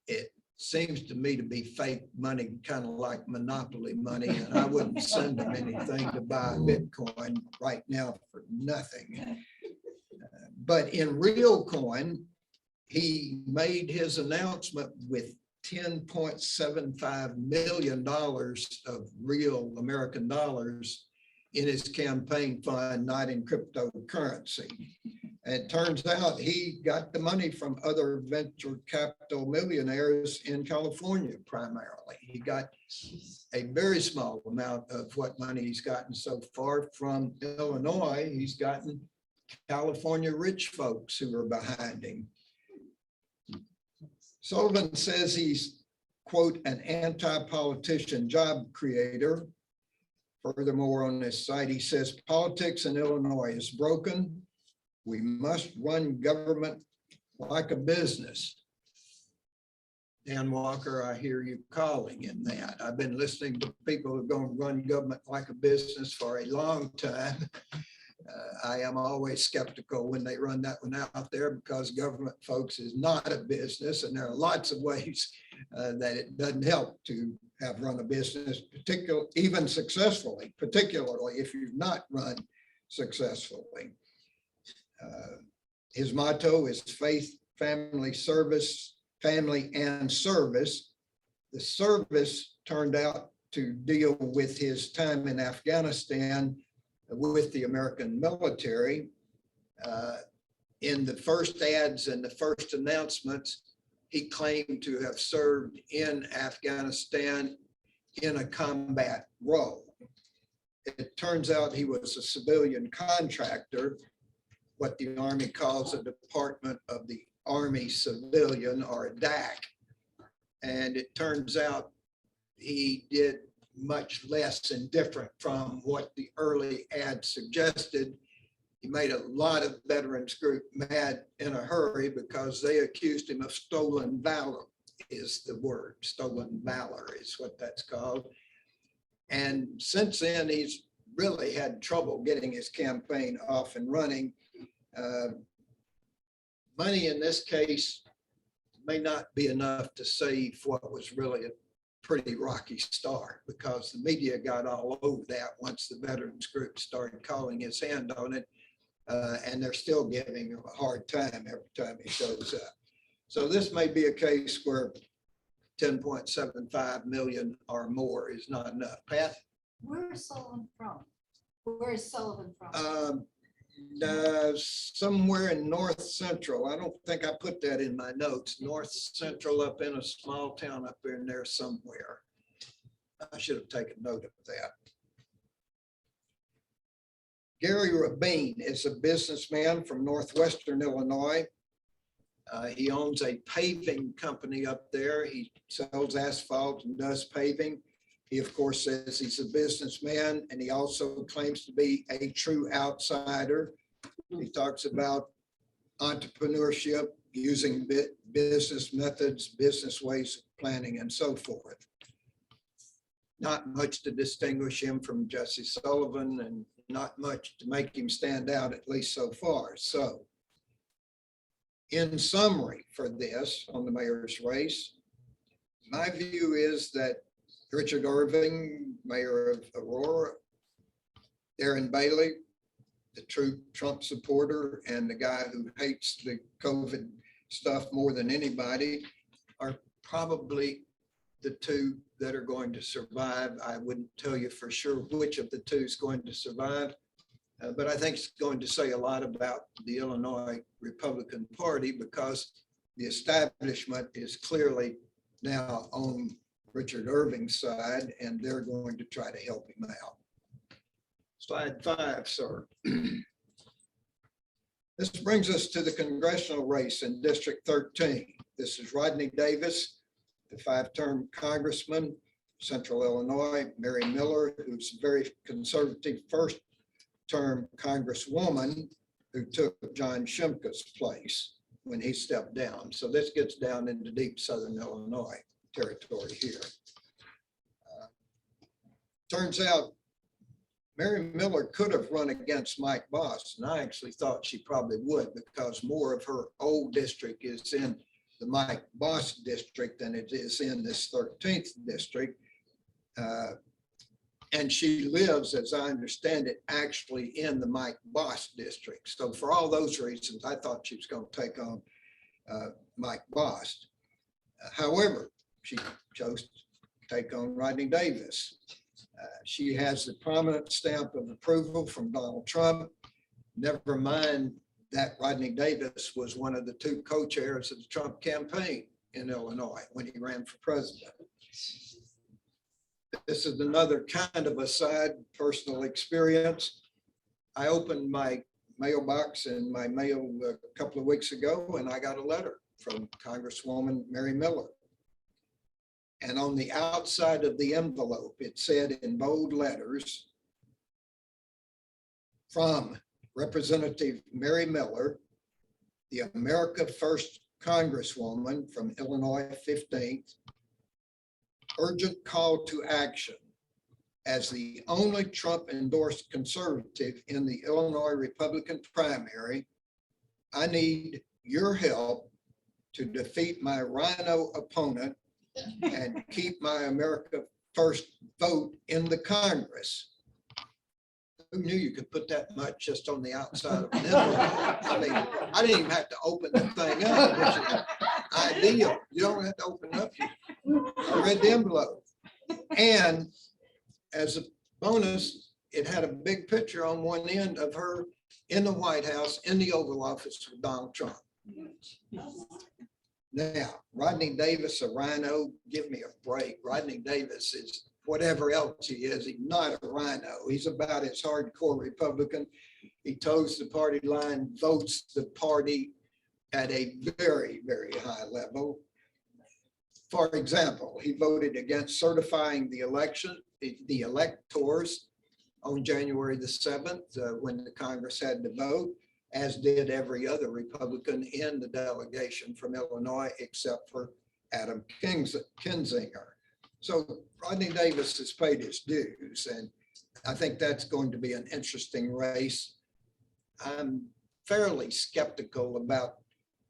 it seems to me to be fake money, kind of like monopoly money, and I wouldn't send them anything to buy Bitcoin right now for nothing. But in real coin, he made his announcement with $10.75 million of real American dollars in his campaign fund, not in cryptocurrency. And it turns out he got the money from other venture capital millionaires in California primarily. He got a very small amount of what money he's gotten so far from Illinois. He's gotten California rich folks who are behind him. Sullivan says he's, quote, an anti-politician job creator. Furthermore, on this site, he says politics in Illinois is broken. We must run government like a business. Dan Walker, I hear you calling in that. I've been listening to people who are going to run government like a business for a long time. I am always skeptical when they run that one out there because government, folks, is not a business, and there are lots of ways that it doesn't help to have run a business, even successfully, particularly if you've not run successfully. His motto is faith, family, service, family and service. The service turned out to deal with his time in Afghanistan with the American military. In the first ads and the first announcements, he claimed to have served in Afghanistan in a combat role. It turns out he was a civilian contractor, what the Army calls a Department of the Army Civilian, or a DAC. And it turns out he did much less and different from what the early ad suggested. He made a lot of veterans group mad in a hurry because they accused him of stolen valor, is the word. Stolen valor is what that's called. And since then, he's really had trouble getting his campaign off and running. Money in this case may not be enough to save what was really a pretty rocky start, because the media got all over that once the veterans group started calling his hand on it. And they're still giving him a hard time every time he shows up. So this may be a case where 10.75 million or more is not enough. Pat? Where is Sullivan from? Where is Sullivan from? Somewhere in North Central. I don't think I put that in my notes. North Central, up in a small town up in there somewhere. I should have taken note of that. Gary Rabin is a businessman from northwestern Illinois. He owns a paving company up there. He sells asphalt and does paving. He, of course, says he's a businessman, and he also claims to be a true outsider. He talks about entrepreneurship, using business methods, business ways of planning, and so forth. Not much to distinguish him from Jesse Sullivan, and not much to make him stand out, at least so far. So, in summary for this on the mayor's race, my view is that Richard Irving, mayor of Aurora, Aaron Bailey, the true Trump supporter and the guy who hates the COVID stuff more than anybody, are probably the two that are going to survive. I wouldn't tell you for sure which of the two is going to survive, but I think it's going to say a lot about the Illinois Republican Party, because the establishment is clearly now on Richard Irving's side, and they're going to try to help him out. Slide 5, sir. This brings us to the congressional race in District 13. This is Rodney Davis, the 5-term congressman, Central Illinois, Mary Miller, who's a very conservative first-term congresswoman who took John Shimka's place when he stepped down. So this gets down into deep Southern Illinois territory here. Turns out Mary Miller could have run against Mike Boss, and I actually thought she probably would, because more of her old district is in the Mike Boss district than it is in this 13th district. And she lives, as I understand it, actually in the Mike Boss district. So for all those reasons, I thought she was going to take on Mike Boss. However, she chose to take on Rodney Davis. She has the prominent stamp of approval from Donald Trump. Never mind that Rodney Davis was one of the two co-chairs of the Trump campaign in Illinois when he ran for president. This is another kind of a side personal experience. I opened my mailbox in my mail a couple of weeks ago, and I got a letter from Congresswoman Mary Miller. And on the outside of the envelope, it said in bold letters, from Representative Mary Miller, the America First Congresswoman from Illinois 15th, urgent call to action. As the only Trump endorsed conservative in the Illinois Republican primary, I need your help to defeat my rhino opponent and keep my America First vote in the Congress. Who knew you could put that much just on the outside of an envelope? I mean, I didn't even have to open the thing up, which is ideal. You don't have to open up. I read the envelope. And as a bonus, it had a big picture on one end of her in the White House, in the Oval Office with Donald Trump. Now, Rodney Davis, a rhino, give me a break. Rodney Davis is whatever else he is. He's not a rhino. He's about as hardcore Republican. He toes the party line, votes the party at a very, very high level. For example, he voted against certifying the election, the electors on January the 7th, when the Congress had to vote, as did every other Republican in the delegation from Illinois, except for Adam Kinzinger. So Rodney Davis has paid his dues, and I think that's going to be an interesting race. I'm fairly skeptical about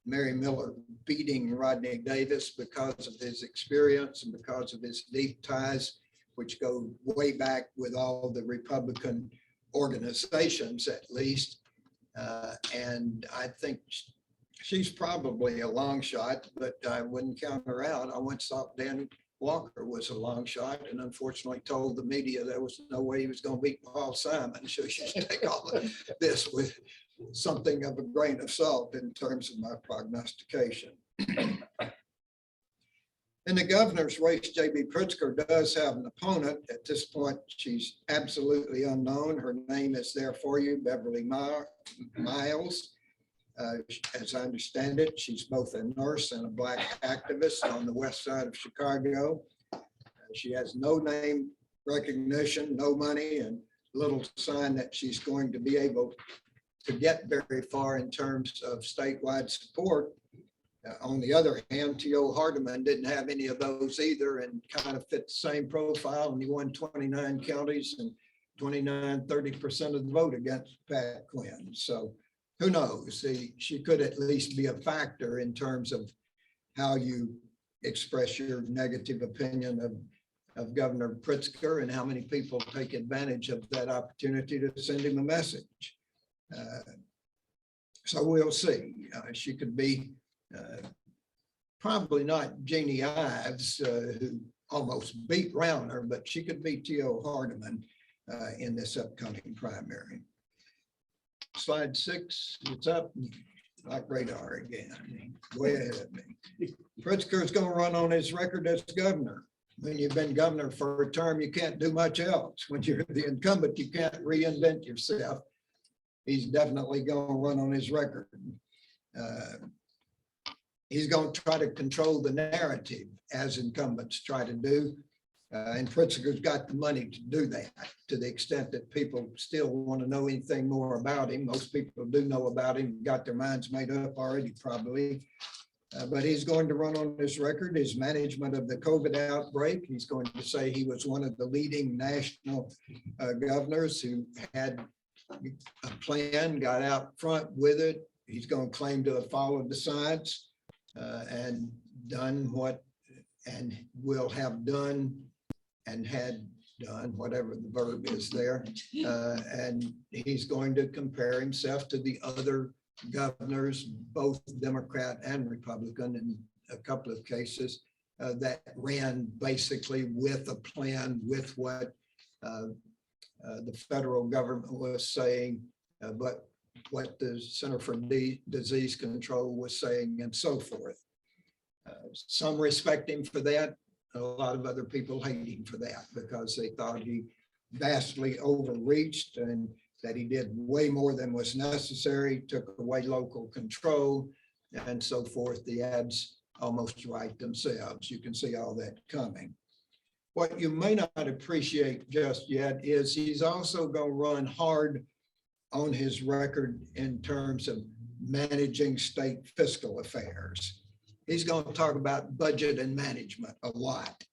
Mary Miller beating Rodney Davis because of his experience and because of his deep ties, which go way back with all the Republican organizations, at least. And I think she's probably a long shot, but I wouldn't count her out. I once thought Dan Walker was a long shot and unfortunately told the media there was no way he was going to beat Paul Simon. So you should take all of this with something of a grain of salt in terms of my prognostication. In the governor's race, J.B. Pritzker does have an opponent. At this point, she's absolutely unknown. Her name is there for you, Beverly Miles. As I understand it, she's both a nurse and a Black activist on the west side of Chicago. She has no name recognition, no money, and little sign that she's going to be able to get very far in terms of statewide support. On the other hand, T.O. Hardeman didn't have any of those either and kind of fit the same profile, and he won 29 counties and 30% of the vote against Pat Quinn. So who knows? She could at least be a factor in terms of how you express your negative opinion of Governor Pritzker and how many people take advantage of that opportunity to send him a message. So we'll see. She could be probably not Jeannie Ives, who almost beat Rauner, but she could be T.O. Hardeman in this upcoming primary. Slide 6, it's up like radar again, way ahead of me. Pritzker is going to run on his record as governor. When you've been governor for a term, you can't do much else. When you're the incumbent, you can't reinvent yourself. He's definitely going to run on his record. He's going to try to control the narrative as incumbents try to do. And Pritzker's got the money to do that to the extent that people still want to know anything more about him. Most people do know about him, got their minds made up already probably. But he's going to run on his record, his management of the COVID outbreak. He's going to say he was one of the leading national governors who had a plan, got out front with it. He's going to claim to have followed the science and done what, and will have done and had done, whatever the verb is there. And he's going to compare himself to the other governors, both Democrat and Republican in a couple of cases, that ran basically with a plan, with what the federal government was saying, but what the Center for Disease Control was saying, and so forth. Some respect him for that. A lot of other people hate him for that because they thought he vastly overreached and that he did way more than was necessary, took away local control, and so forth. The ads almost write themselves. You can see all that coming. What you may not appreciate just yet is he's also going to run hard on his record in terms of managing state fiscal affairs. He's going to talk about budget and management a lot.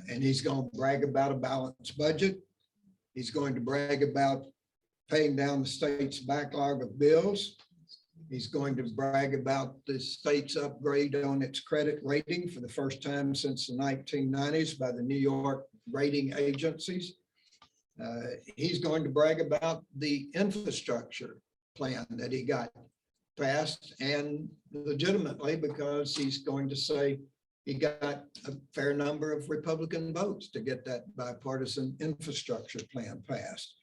And he's going to brag about a balanced budget. He's going to brag about paying down the state's backlog of bills. He's going to brag about the state's upgrade on its credit rating for the first time since the 1990s by the New York rating agencies. He's going to brag about the infrastructure plan that he got passed, and legitimately, because he's going to say he got a fair number of Republican votes to get that bipartisan infrastructure plan passed.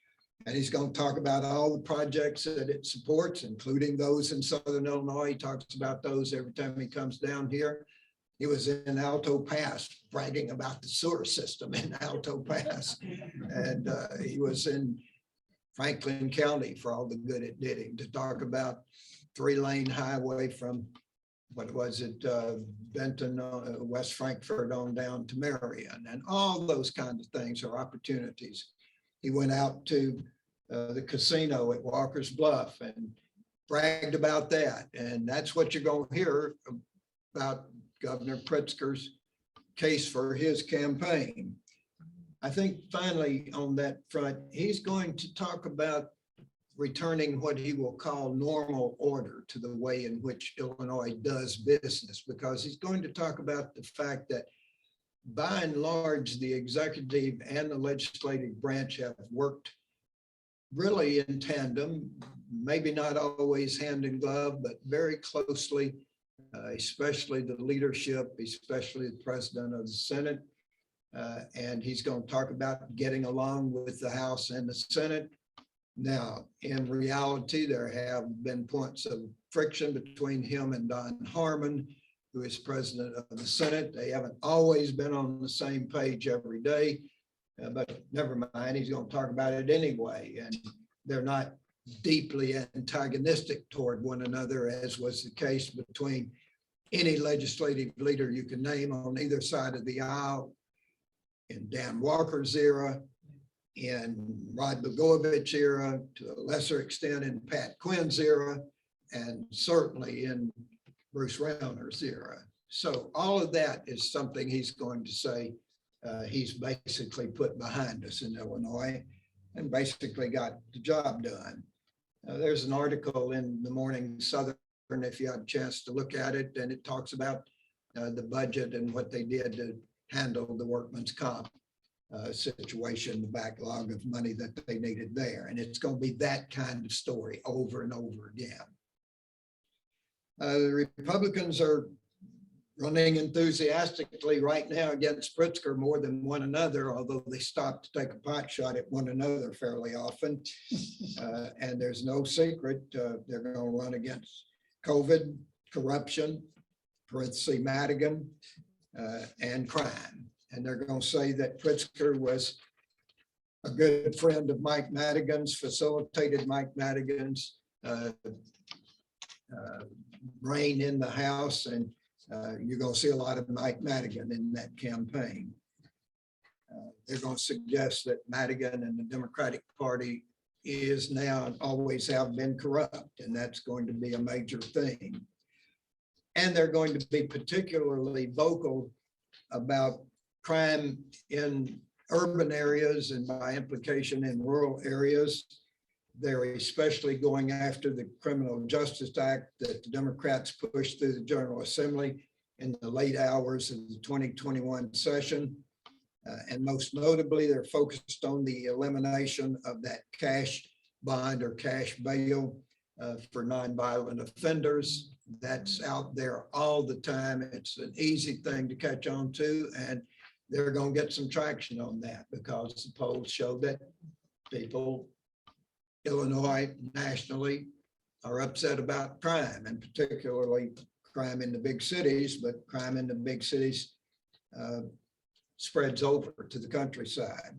And he's going to talk about all the projects that it supports, including those in Southern Illinois. He talks about those every time he comes down here. He was in Alto Pass bragging about the sewer system in Alto Pass. And he was in Franklin County for all the good it did him, to talk about 3-lane highway from, what was it, Benton, West Frankfort on down to Marion, and all those kinds of things are opportunities. He went out to the casino at Walker's Bluff and bragged about that. And that's what you're going to hear about Governor Pritzker's case for his campaign. I think finally on that front, he's going to talk about returning what he will call normal order to the way in which Illinois does business, because he's going to talk about the fact that by and large, the executive and the legislative branch have worked really in tandem, maybe not always hand in glove, but very closely, especially the leadership, especially the president of the Senate. And he's going to talk about getting along with the House and the Senate. Now, in reality, there have been points of friction between him and Don Harmon, who is president of the Senate. They haven't always been on the same page every day, but never mind, he's going to talk about it anyway. And they're not deeply antagonistic toward one another, as was the case between any legislative leader you can name on either side of the aisle in Dan Walker's era, in Rod Blagojevich era, to a lesser extent in Pat Quinn's era, and certainly in Bruce Rauner's era. So all of that is something he's going to say he's basically put behind us in Illinois and basically got the job done. There's an article in the Morning Southern, if you had a chance to look at it, and it talks about the budget and what they did to handle the workman's comp situation, the backlog of money that they needed there. And it's going to be that kind of story over and over again. The Republicans are running enthusiastically right now against Pritzker more than one another, although they stop to take a pot shot at one another fairly often. And there's no secret, they're going to run against COVID, corruption, parentheses Madigan, and crime. And they're going to say that Pritzker was a good friend of Mike Madigan's, facilitated Mike Madigan's reign in the House, and you're going to see a lot of Mike Madigan in that campaign. They're going to suggest that Madigan and the Democratic Party is now and always have been corrupt, and that's going to be a major thing. And they're going to be particularly vocal about crime in urban areas and by implication in rural areas. They're especially going after the Criminal Justice Act that the Democrats pushed through the General Assembly in the late hours of the 2021 session. And most notably, they're focused on the elimination of that cash bond or cash bail for nonviolent offenders. That's out there all the time. It's an easy thing to catch on to, and they're going to get some traction on that because the polls show that people, Illinois nationally, are upset about crime, and particularly crime in the big cities, but crime in the big cities spreads over to the countryside.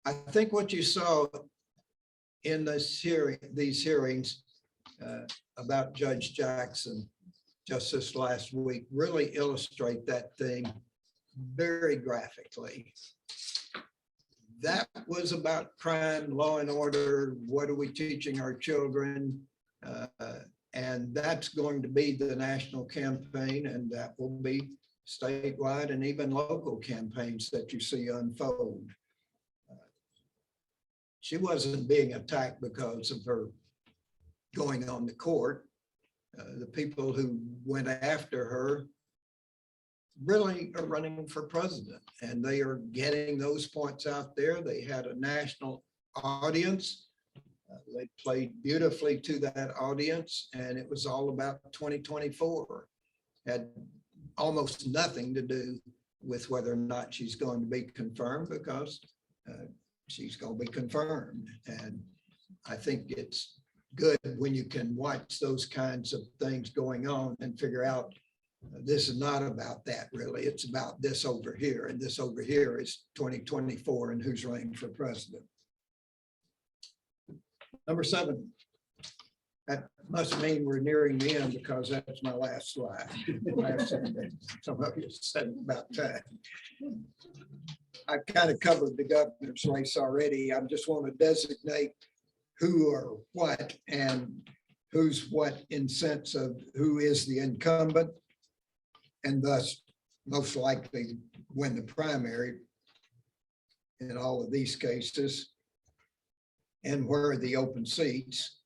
I think what you saw in these hearings about Judge Jackson just this last week really illustrate that thing very graphically. That was about crime, law and order. What are we teaching our children? And that's going to be the national campaign, and that will be statewide and even local campaigns that you see unfold. She wasn't being attacked because of her going on the court. The people who went after her really are running for president, and they are getting those points out there. They had a national audience. They played beautifully to that audience, and it was all about 2024. Had almost nothing to do with whether or not she's going to be confirmed, because she's going to be confirmed. And I think it's good when you can watch those kinds of things going on and figure out this is not about that really. It's about this over here, and this over here is 2024 and who's running for president. Number 7. That must mean we're nearing the end because that's my last slide. Some of you said about that. I've kind of covered the governor's race already. I just want to designate who or what and who's what in sense of who is the incumbent and thus most likely win the primary in all of these cases, and where are the open seats,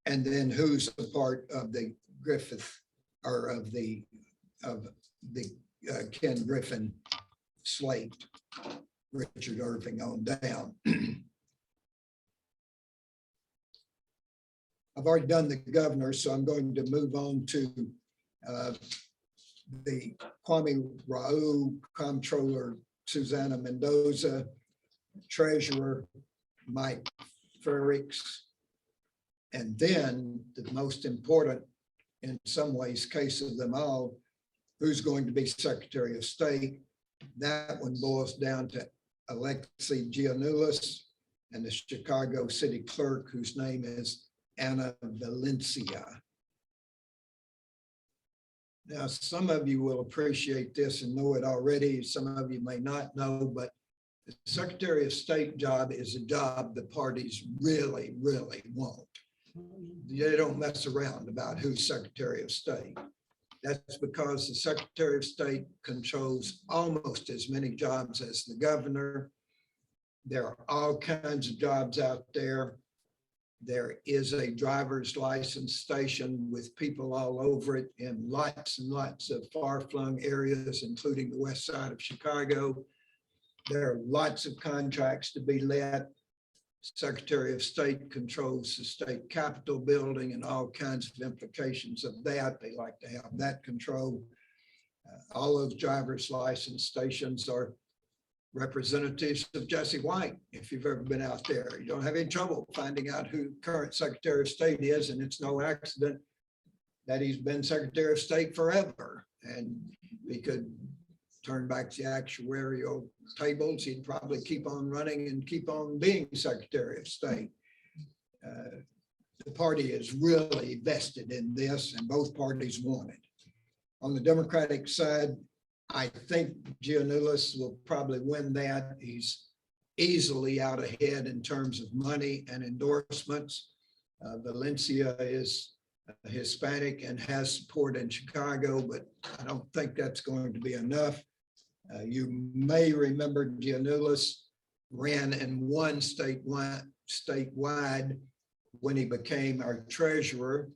and then who's a part of the Griffith or of the Ken Griffin slate, Richard Irving on down. I've already done the governor, so I'm going to move on to the Kwame Raoul, Comptroller Susanna Mendoza, Treasurer Mike Frericks, and then the most important, in some ways, case of them all, who's going to be Secretary of State. That one boils down to Alexei Giannoulis and the Chicago City Clerk, whose name is Anna Valencia. Now, some of you will appreciate this and know it already. Some of you may not know, but the Secretary of State job is a job the parties really, really want. They don't mess around about who's Secretary of State. That's because the Secretary of State controls almost as many jobs as the governor. There are all kinds of jobs out there. There is a driver's license station with people all over it in lots and lots of far-flung areas, including the west side of Chicago. There are lots of contracts to be let. Secretary of State controls the state capitol building and all kinds of implications of that. They like to have that control. All those driver's license stations are representatives of Jesse White. If you've ever been out there, you don't have any trouble finding out who current Secretary of State is, and it's no accident that he's been Secretary of State forever. And he could turn back the actuarial tables, he'd probably keep on running and keep on being Secretary of State. The party is really vested in this, and both parties want it. On the Democratic side, I think Giannoulis will probably win that. He's easily out ahead in terms of money and endorsements. Valencia is Hispanic and has support in Chicago, but I don't think that's going to be enough. You may remember Giannoulis ran and won statewide when he became our treasurer.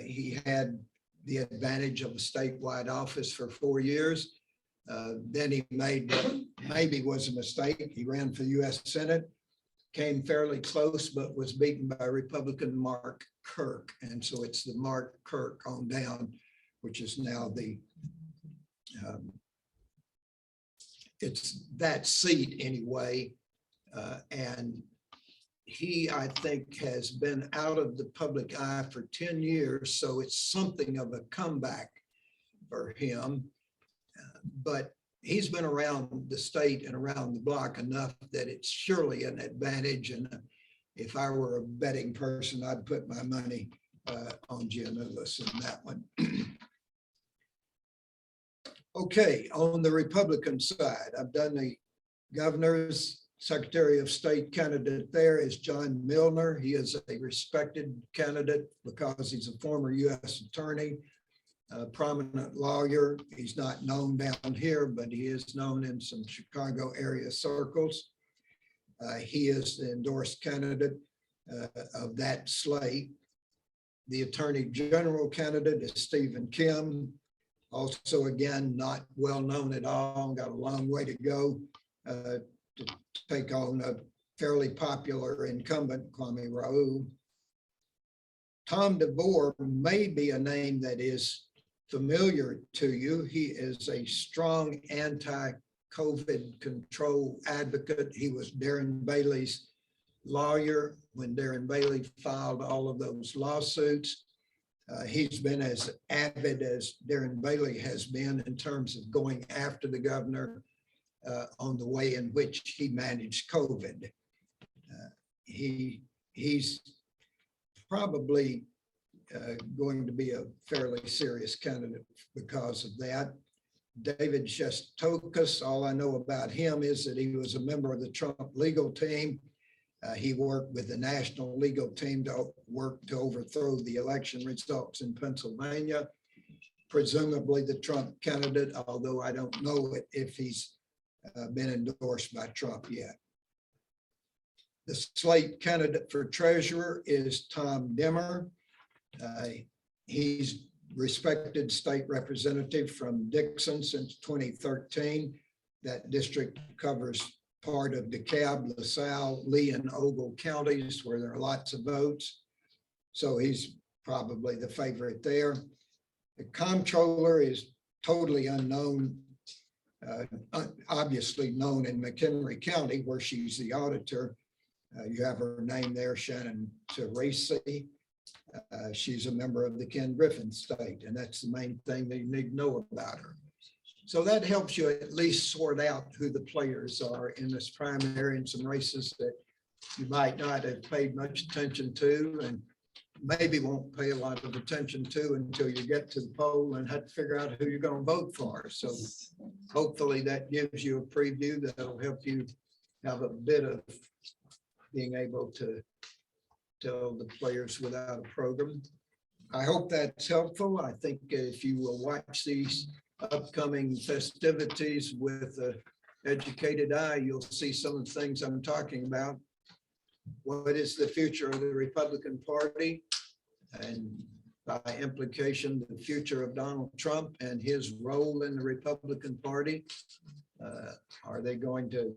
He had the advantage of a statewide office for 4 years. Then he made what maybe was a mistake. He ran for the US Senate, came fairly close, but was beaten by Republican Mark Kirk. And so it's the Mark Kirk on down, which is now the it's that seat anyway. And he, I think, has been out of the public eye for 10 years, so it's something of a comeback for him. But he's been around the state and around the block enough that it's surely an advantage. And if I were a betting person, I'd put my money on Giannoulis in that one. Okay, on the Republican side, I've done the governor's. Secretary of State candidate there is John Milner. He is a respected candidate because he's a former U.S. attorney, a prominent lawyer. He's not known down here, but he is known in some Chicago area circles. He is the endorsed candidate of that slate. The Attorney General candidate is Stephen Kim. Also, again, not well known at all, got a long way to go to take on a fairly popular incumbent, Kwame Raoul. Tom DeVore may be a name that is familiar to you. He is a strong anti-COVID control advocate. He was Darren Bailey's lawyer when Darren Bailey filed all of those lawsuits. He's been as avid as Darren Bailey has been in terms of going after the governor on the way in which he managed COVID. He's probably going to be a fairly serious candidate because of that. David Shestokas, all I know about him is that he was a member of the Trump legal team. He worked with the national legal team to work to overthrow the election results in Pennsylvania. Presumably the Trump candidate, although I don't know if he's been endorsed by Trump yet. The slate candidate for treasurer is Tom Dimmer. He's respected state representative from Dixon since 2013. That district covers part of DeKalb, LaSalle, Lee, and Ogle counties where there are lots of votes. So he's probably the favorite there. The comptroller is totally unknown, obviously known in McHenry County where she's the auditor. You have her name there, Shannon Teresi. She's a member of the Ken Griffin state, and that's the main thing that you need to know about her. So that helps you at least sort out who the players are in this primary and some races that you might not have paid much attention to and maybe won't pay a lot of attention to until you get to the poll and have to figure out who you're going to vote for. So hopefully that gives you a preview that'll help you have a bit of being able to tell the players without a program. I hope that's helpful. I think if you will watch these upcoming festivities with an educated eye, you'll see some of the things I'm talking about. What is the future of the Republican Party? And by implication, the future of Donald Trump and his role in the Republican Party. Are they going to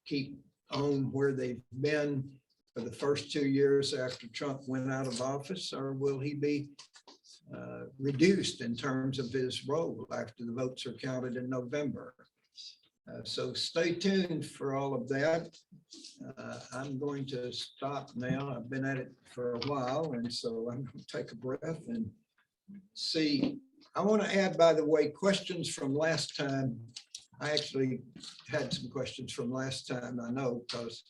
keep on where they've been for the first 2 years after Trump went out of office, or will he be reduced in terms of his role after the votes are counted in November? So stay tuned for all of that. I'm going to stop now. I've been at it for a while, and so I'm going to take a breath and see. I want to add, by the way, questions from last time. I actually had some questions from last time, I know, because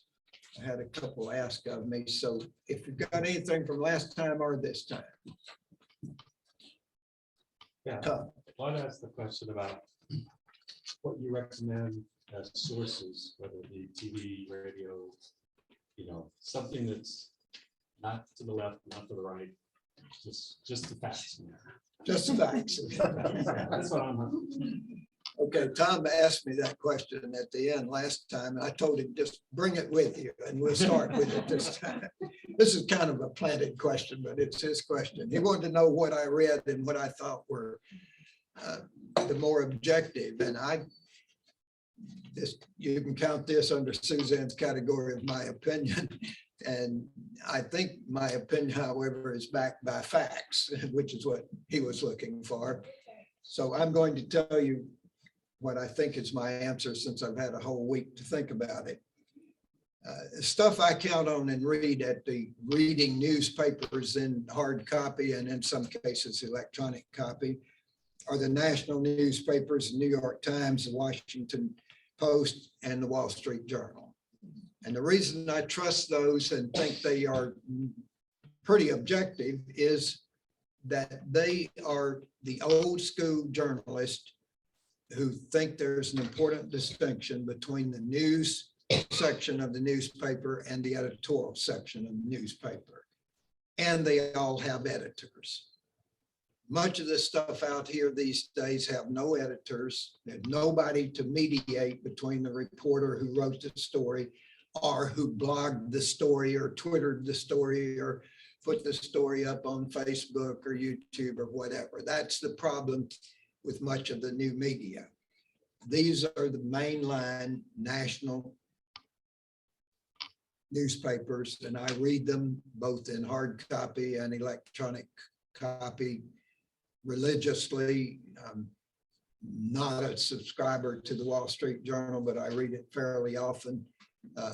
I had a couple asked of me. So if you've got anything from last time or this time. Yeah, I want to ask the question about what you recommend as sources, whether it be TV, radio, something that's not to the left, not to the right, just the facts. Just the facts. That's what I'm. Okay, Tom asked me that question at the end last time, and I told him just bring it with you, and we'll start with it this time. This is kind of a planted question, but it's his question. He wanted to know what I read and what I thought were the more objective, and you can count this under Suzanne's category of my opinion. And I think my opinion, however, is backed by facts, which is what he was looking for. So I'm going to tell you what I think is my answer since I've had a whole week to think about it. Stuff I count on and read at the reading newspapers in hard copy and in some cases electronic copy are the national newspapers, the New York Times, the Washington Post, and the Wall Street Journal. And the reason I trust those and think they are pretty objective is that they are the old school journalists who think there's an important distinction between the news section of the newspaper and the editorial section of the newspaper. And they all have editors. Much of the stuff out here these days have no editors. There's nobody to mediate between the reporter who wrote the story or who blogged the story or Twittered the story or put the story up on Facebook or YouTube or whatever. That's the problem with much of the new media. These are the mainline national newspapers, and I read them both in hard copy and electronic copy religiously. I'm not a subscriber to the Wall Street Journal, but I read it fairly often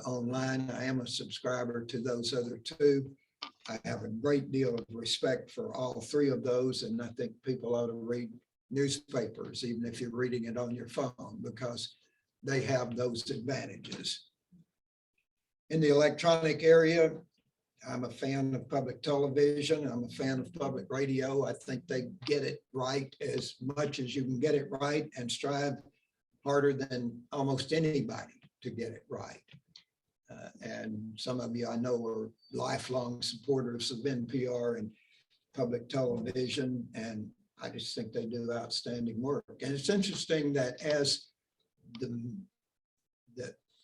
online. I am a subscriber to those other two. I have a great deal of respect for all three of those, and I think people ought to read newspapers, even if you're reading it on your phone, because they have those advantages. In the electronic area, I'm a fan of public television. I'm a fan of public radio. I think they get it right as much as you can get it right and strive harder than almost anybody to get it right. And some of you I know are lifelong supporters of NPR and public television, and I just think they do outstanding work. And it's interesting that as the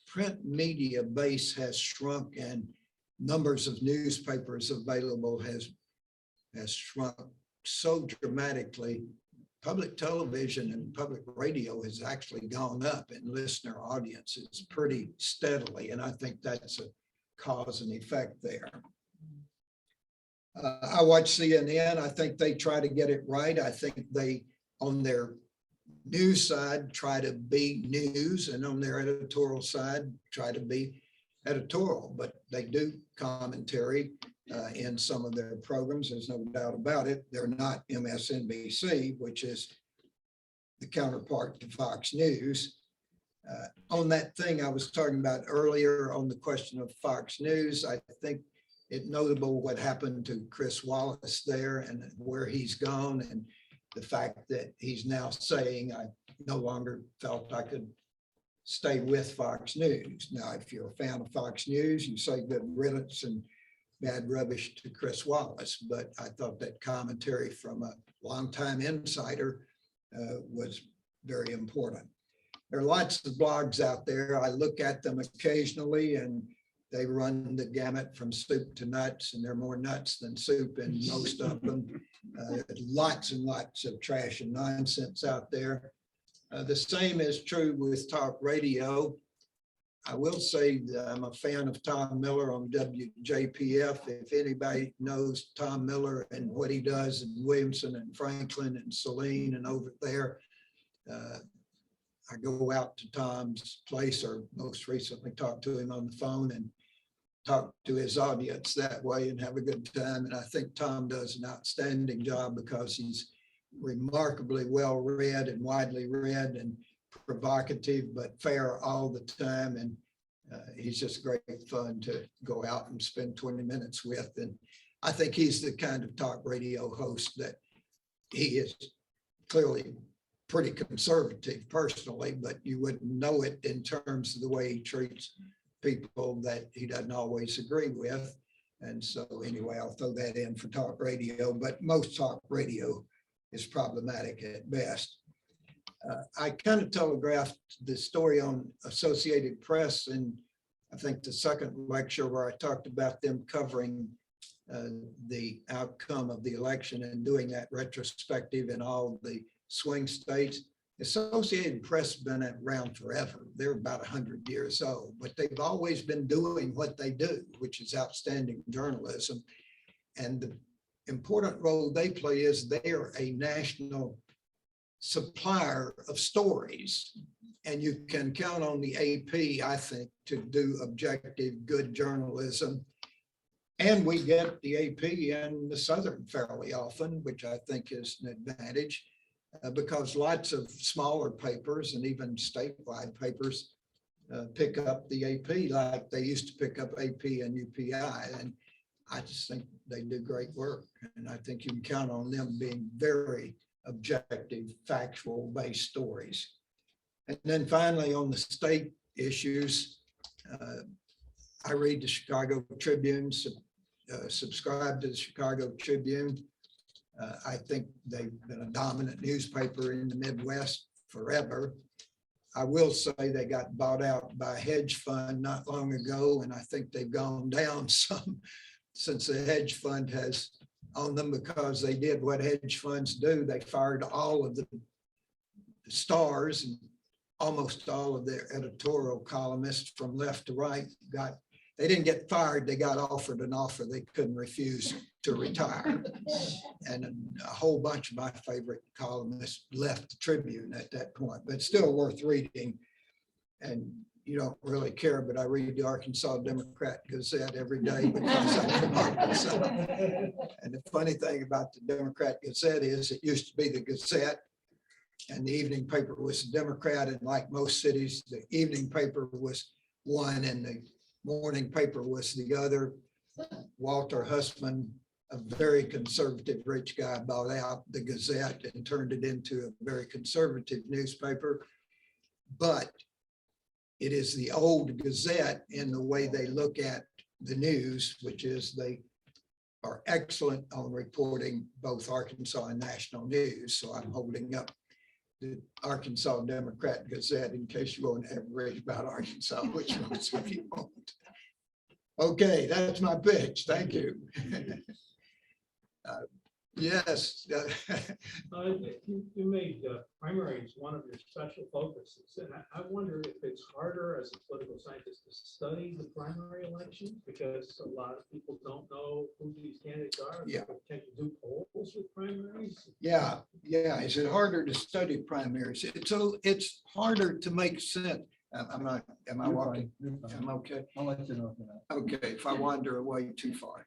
print media base has shrunk and numbers of newspapers available has shrunk so dramatically, public television and public radio has actually gone up in listener audiences pretty steadily. And I think that's a cause and effect there. I watch CNN. I think they try to get it right. I think they, on their news side, try to be news, and on their editorial side, try to be editorial, but they do commentary in some of their programs. There's no doubt about it. They're not MSNBC, which is the counterpart to Fox News. On that thing I was talking about earlier on the question of Fox News, I think it notable what happened to Chris Wallace there and where he's gone, and the fact that he's now saying, I no longer felt I could stay with Fox News. Now, if you're a fan of Fox News, you say good riddance and bad rubbish to Chris Wallace. But I thought that commentary from a longtime insider was very important. There are lots of blogs out there. I look at them occasionally, and they run the gamut from soup to nuts, and they're more nuts than soup in most of them. Lots and lots of trash and nonsense out there. The same is true with talk radio. I will say that I'm a fan of Tom Miller on WJPF. If anybody knows Tom Miller and what he does in Williamson and Franklin and Saline and over there, I go out to Tom's place, or most recently talked to him on the phone and talk to his audience that way and have a good time. And I think Tom does an outstanding job because he's remarkably well read and widely read and provocative, but fair all the time. And he's just great fun to go out and spend 20 minutes with. And I think he's the kind of talk radio host that he is clearly pretty conservative personally, but you wouldn't know it in terms of the way he treats people that he doesn't always agree with. And so anyway, I'll throw that in for talk radio, but most talk radio is problematic at best. I kind of telegraphed the story on Associated Press in, I think, the second lecture, where I talked about them covering the outcome of the election and doing that retrospective in all the swing states. Associated Press has been around forever. They're about 100 years old, but they've always been doing what they do, which is outstanding journalism. And the important role they play is they are a national supplier of stories. And you can count on the AP, I think, to do objective, good journalism. And we get the AP in the Southern fairly often, which I think is an advantage because lots of smaller papers and even statewide papers pick up the AP like they used to pick up AP and UPI. And I just think they do great work. And I think you can count on them being very objective, factual based stories. And then finally, on the state issues, I read the Chicago Tribune, subscribe to the Chicago Tribune. I think they've been a dominant newspaper in the Midwest forever. I will say they got bought out by a hedge fund not long ago, and I think they've gone down some since the hedge fund has owned them because they did what hedge funds do. They fired all of the stars and almost all of their editorial columnists from left to right. They didn't get fired, they got offered an offer they couldn't refuse to retire. And a whole bunch of my favorite columnists left the Tribune at that point, but still worth reading. And you don't really care, but I read the Arkansas Democrat Gazette every day because I'm from Arkansas. And the funny thing about the Democrat Gazette is it used to be the Gazette and the evening paper was the Democrat. And like most cities, the evening paper was one and the morning paper was the other. Walter Hussman, a very conservative rich guy, bought out the Gazette and turned it into a very conservative newspaper. But it is the old Gazette in the way they look at the news, which is they are excellent on reporting both Arkansas and national news. So I'm holding up the Arkansas Democrat Gazette in case you want to have read about Arkansas, which most of you won't. Okay, that's my pitch. Thank you. Yes. You made primaries one of your special focuses, and I wonder if it's harder as a political scientist to study the primary elections because a lot of people don't know who these candidates are. Yeah. Can you do polls with primaries? Yeah. Is it harder to study primaries? It's harder to make sense. Am I walking? I'm okay. I'll let you know. Okay, if I wander away too far.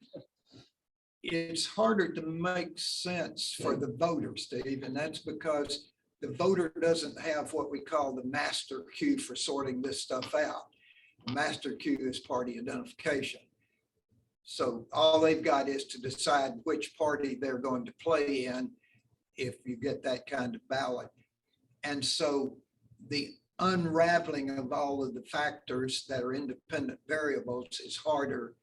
It's harder to make sense for the voter, Steve, and that's because the voter doesn't have what we call the master queue for sorting this stuff out. The master queue is party identification. So all they've got is to decide which party they're going to play in if you get that kind of ballot. And so the unraveling of all of the factors that are independent variables is harder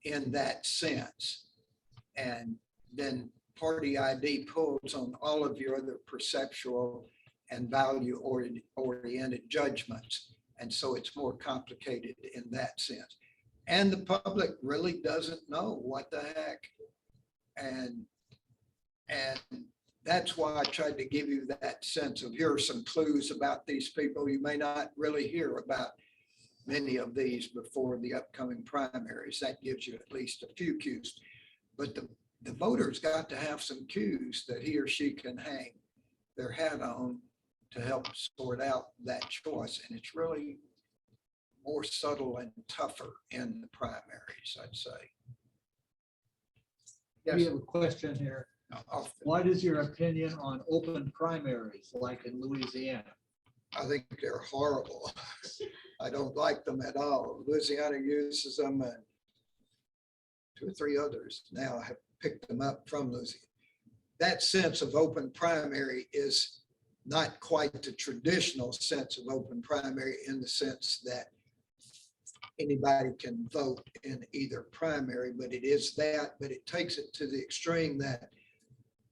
in that sense. And then party ID pulls on all of your other perceptual and value oriented judgments. And so it's more complicated in that sense. And the public really doesn't know what the heck. And that's why I tried to give you that sense of here are some clues about these people. You may not really hear about many of these before the upcoming primaries. That gives you at least a few cues. But the voter's got to have some cues that he or she can hang their hat on to help sort out that choice. And it's really more subtle and tougher in the primaries, I'd say. We Yes. have a question here. I'll- What is your opinion on open primaries like in Louisiana? I think they're horrible. I don't like them at all. Louisiana uses them and 2 or 3 others now have picked them up from Louisiana. That sense of open primary is not quite the traditional sense of open primary in the sense that anybody can vote in either primary, but it is that, but it takes it to the extreme that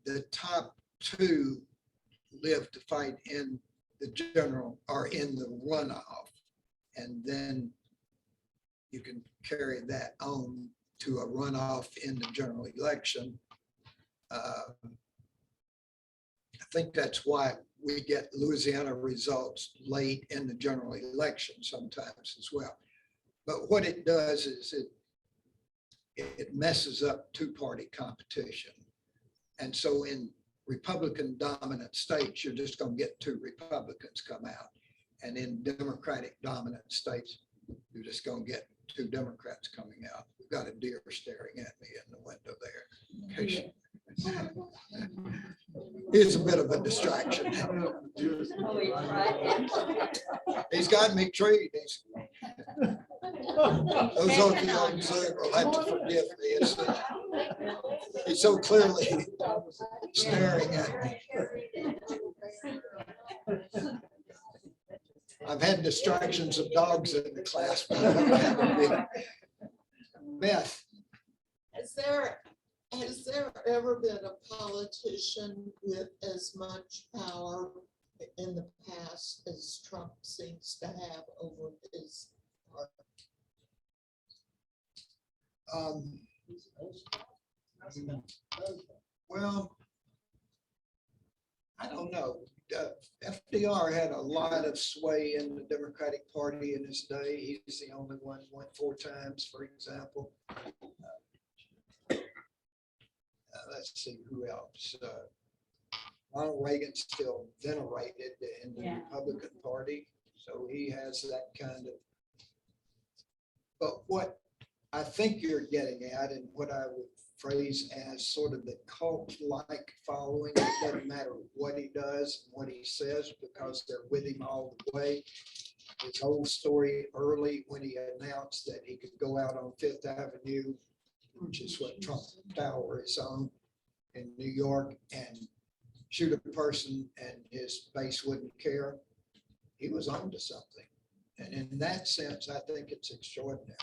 the top 2 live to fight in the general or in the runoff. And then you can carry that on to a runoff in the general election. I think that's why we get Louisiana results late in the general election sometimes as well. But what it does is it messes up 2-party competition. And so in Republican dominant states, you're just gonna get two Republicans come out. And in Democratic dominant states, you're just gonna get two Democrats coming out. We've got a deer staring at me in the window there. In case you- It's a bit of a distraction. He's got me treated. Those on the old Zoom will have to forgive me. He's so clearly staring at me. I've had distractions of dogs in the class. But I don't have a big- Beth, Has there ever been a politician with as much power in the past as Trump seems to have over his party? Well, I don't know. FDR had a lot of sway in the Democratic Party in his day. He's the only one who went 4 times, for example. Let's see who else. Ronald Reagan still venerated in the Republican Party, so he has that kind of. But what I think you're getting at, and what I would phrase as sort of the cult-like following, it doesn't matter what he does, and what he says, because they're with him all the way. His old story early when he announced that he could go out on Fifth Avenue, which is what Trump Tower is on in New York, and shoot a person and his base wouldn't care. He was onto something. And in that sense, I think it's extraordinary.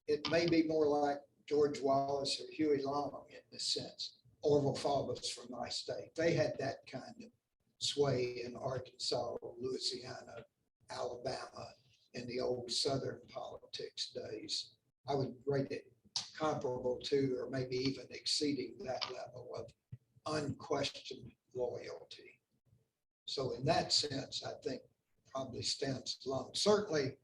It may be more like George Wallace or Huey Long in this sense, Orville Faubus from my state. They had that kind of sway in Arkansas, Louisiana, Alabama, in the old Southern politics days. I would rate it comparable to, or maybe even exceeding that level of unquestioned loyalty. So in that sense, I think probably stands alone. Certainly,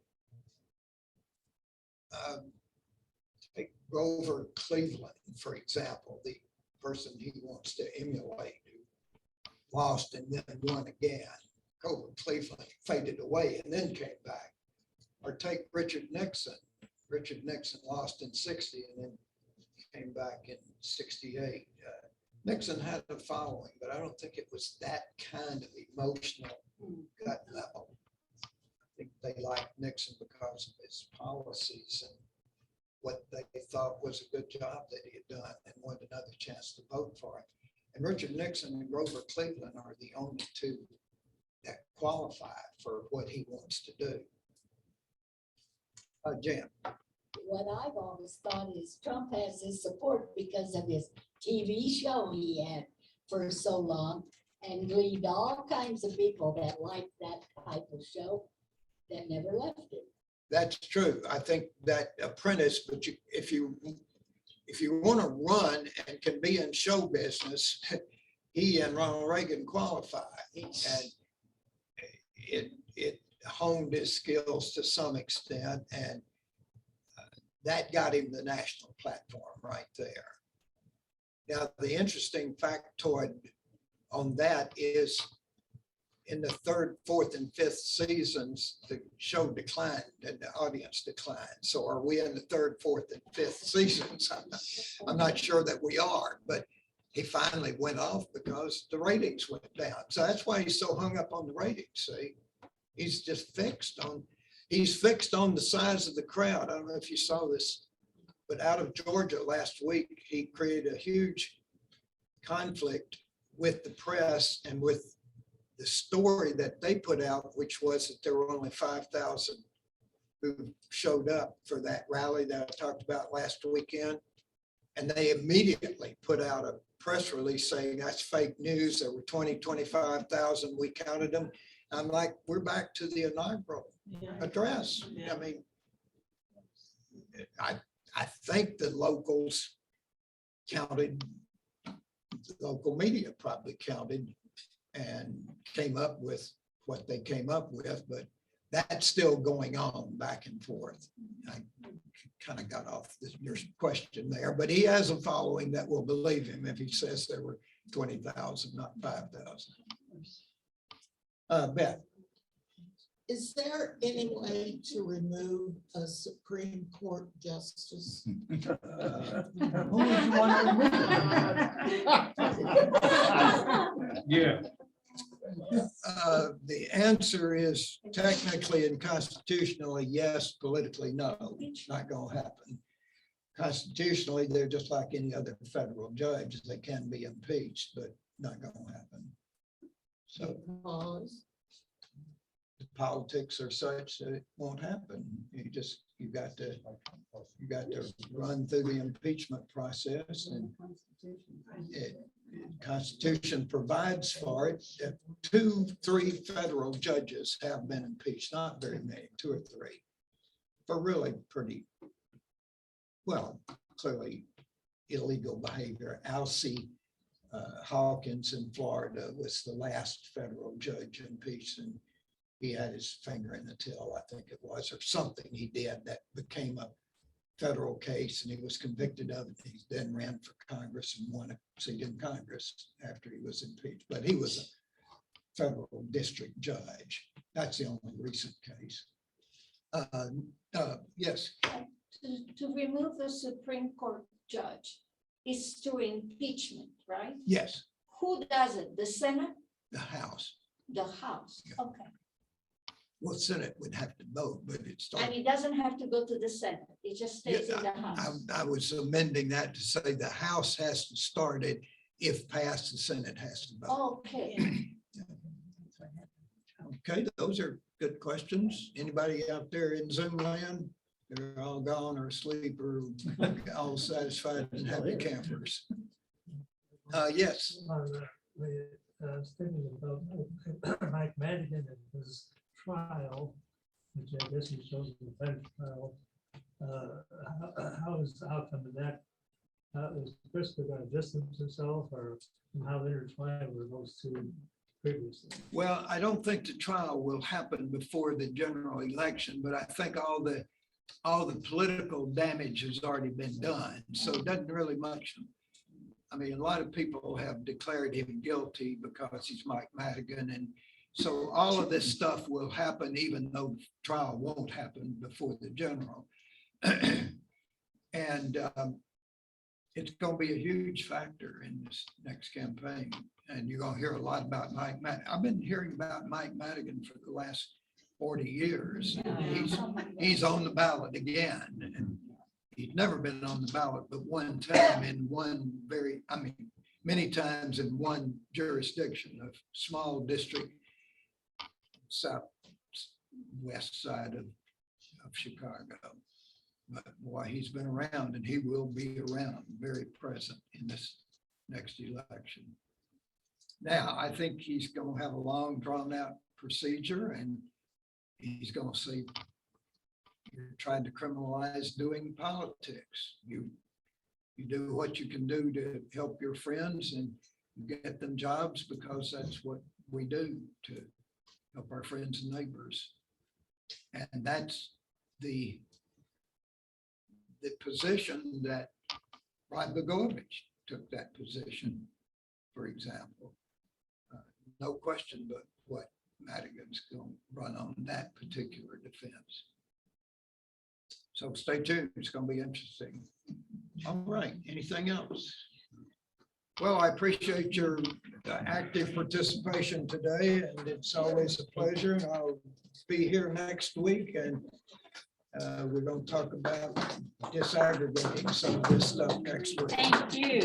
take Grover Cleveland, for example, the person he wants to emulate, who lost and then won again. Grover Cleveland faded away and then came back. Or take Richard Nixon. Richard Nixon lost in 60 and then came back in 68. Nixon had a following, but I don't think it was that kind of emotional gut level. I think they liked Nixon because of his policies and what they thought was a good job that he had done and wanted another chance to vote for him. And Richard Nixon and Grover Cleveland are the only two that qualify for what he wants to do. Jan. What I've always thought is Trump has his support because of his TV show he had for so long and lead all kinds of people that like that type of show that never left it. That's true. I think that Apprentice, but if you want to run and can be in show business, he and Ronald Reagan qualify. And it honed his skills to some extent, and that got him the national platform right there. Now, the interesting factoid on that is in the 3rd, 4th, and 5th seasons, the show declined and the audience declined. So are we in the 3rd, 4th, and 5th seasons? I'm not sure that we are, but he finally went off because the ratings went down. So that's why he's so hung up on the ratings, see? He's just fixed on the size of the crowd. I don't know if you saw this, but out of Georgia last week, he created a huge conflict with the press and with the story that they put out, which was that there were only 5,000 who showed up for that rally that I talked about last weekend. And they immediately put out a press release saying that's fake news. There were 25,000. We counted them. I'm like, we're back to the inaugural address. Yeah. I mean, I think the locals counted, the local media probably counted and came up with what they came up with, but that's still going on back and forth. I kind of got off your question there, but he has a following that will believe him if he says there were 20,000, not 5,000. Beth, Is there any way to remove a Supreme Court justice? Who would you want to remove? Yeah. the answer is technically and constitutionally, yes, politically, no, it's not gonna happen. Constitutionally, they're just like any other federal judge, they can be impeached, but not gonna happen. So Because the politics are such that it won't happen. You got to run through the impeachment process, and Constitution provides for it. 2, 3 federal judges have been impeached, not very many, 2 or 3, for really pretty, well, clearly illegal behavior. Alcee Hawkins in Florida was the last federal judge impeached, and he had his finger in the till, I think it was, or something he did that became a federal case, and he was convicted of it. He then ran for Congress and won a seat in Congress after he was impeached, but he was a federal district judge. That's the only recent case. Yes, To remove a Supreme Court judge is through impeachment, right? yes, Who does it? The Senate, the House. the House? Yeah. Okay. Well, Senate would have to vote, but it's. And it doesn't have to go to the Senate. It just stays in the House. I was amending that to say the House has to start it. If passed, the Senate has to vote. Okay. Okay, those are good questions. Anybody out there in Zoom land? They're all gone or asleep or all satisfied and happy campers. Yes, I was thinking about Mike Madigan and his trial, which I guess he shows in the bench trial. How is the outcome of that? Is Christopher going to distance himself, or how intertwined were those two previously? well, I don't think the trial will happen before the general election, but I think all the political damage has already been done. So it doesn't really much. I mean, a lot of people have declared him guilty because he's Mike Madigan. And so all of this stuff will happen, even though the trial won't happen before the general. And it's going to be a huge factor in this next campaign. And you're going to hear a lot about Mike Madigan. I've been hearing about Mike Madigan for the last 40 years. He's on the ballot again. And he's never been on the ballot but one time in one many times in one jurisdiction, a small district, southwest side of Chicago. But boy, he's been around, and he will be around, very present in this next election. Now, I think he's going to have a long drawn out procedure, and he's going to say, you're trying to criminalize doing politics. You do what you can do to help your friends and get them jobs, because that's what we do to help our friends and neighbors. And that's the position that Rod Blagojevich took, that position, for example. No question but what Madigan's going to run on that particular defense. So stay tuned. It's going to be interesting. All right. Anything else? Well, I appreciate your active participation today, and it's always a pleasure. And I'll be here next week, and we're going to talk about disaggregating some of this stuff next week. Thank you.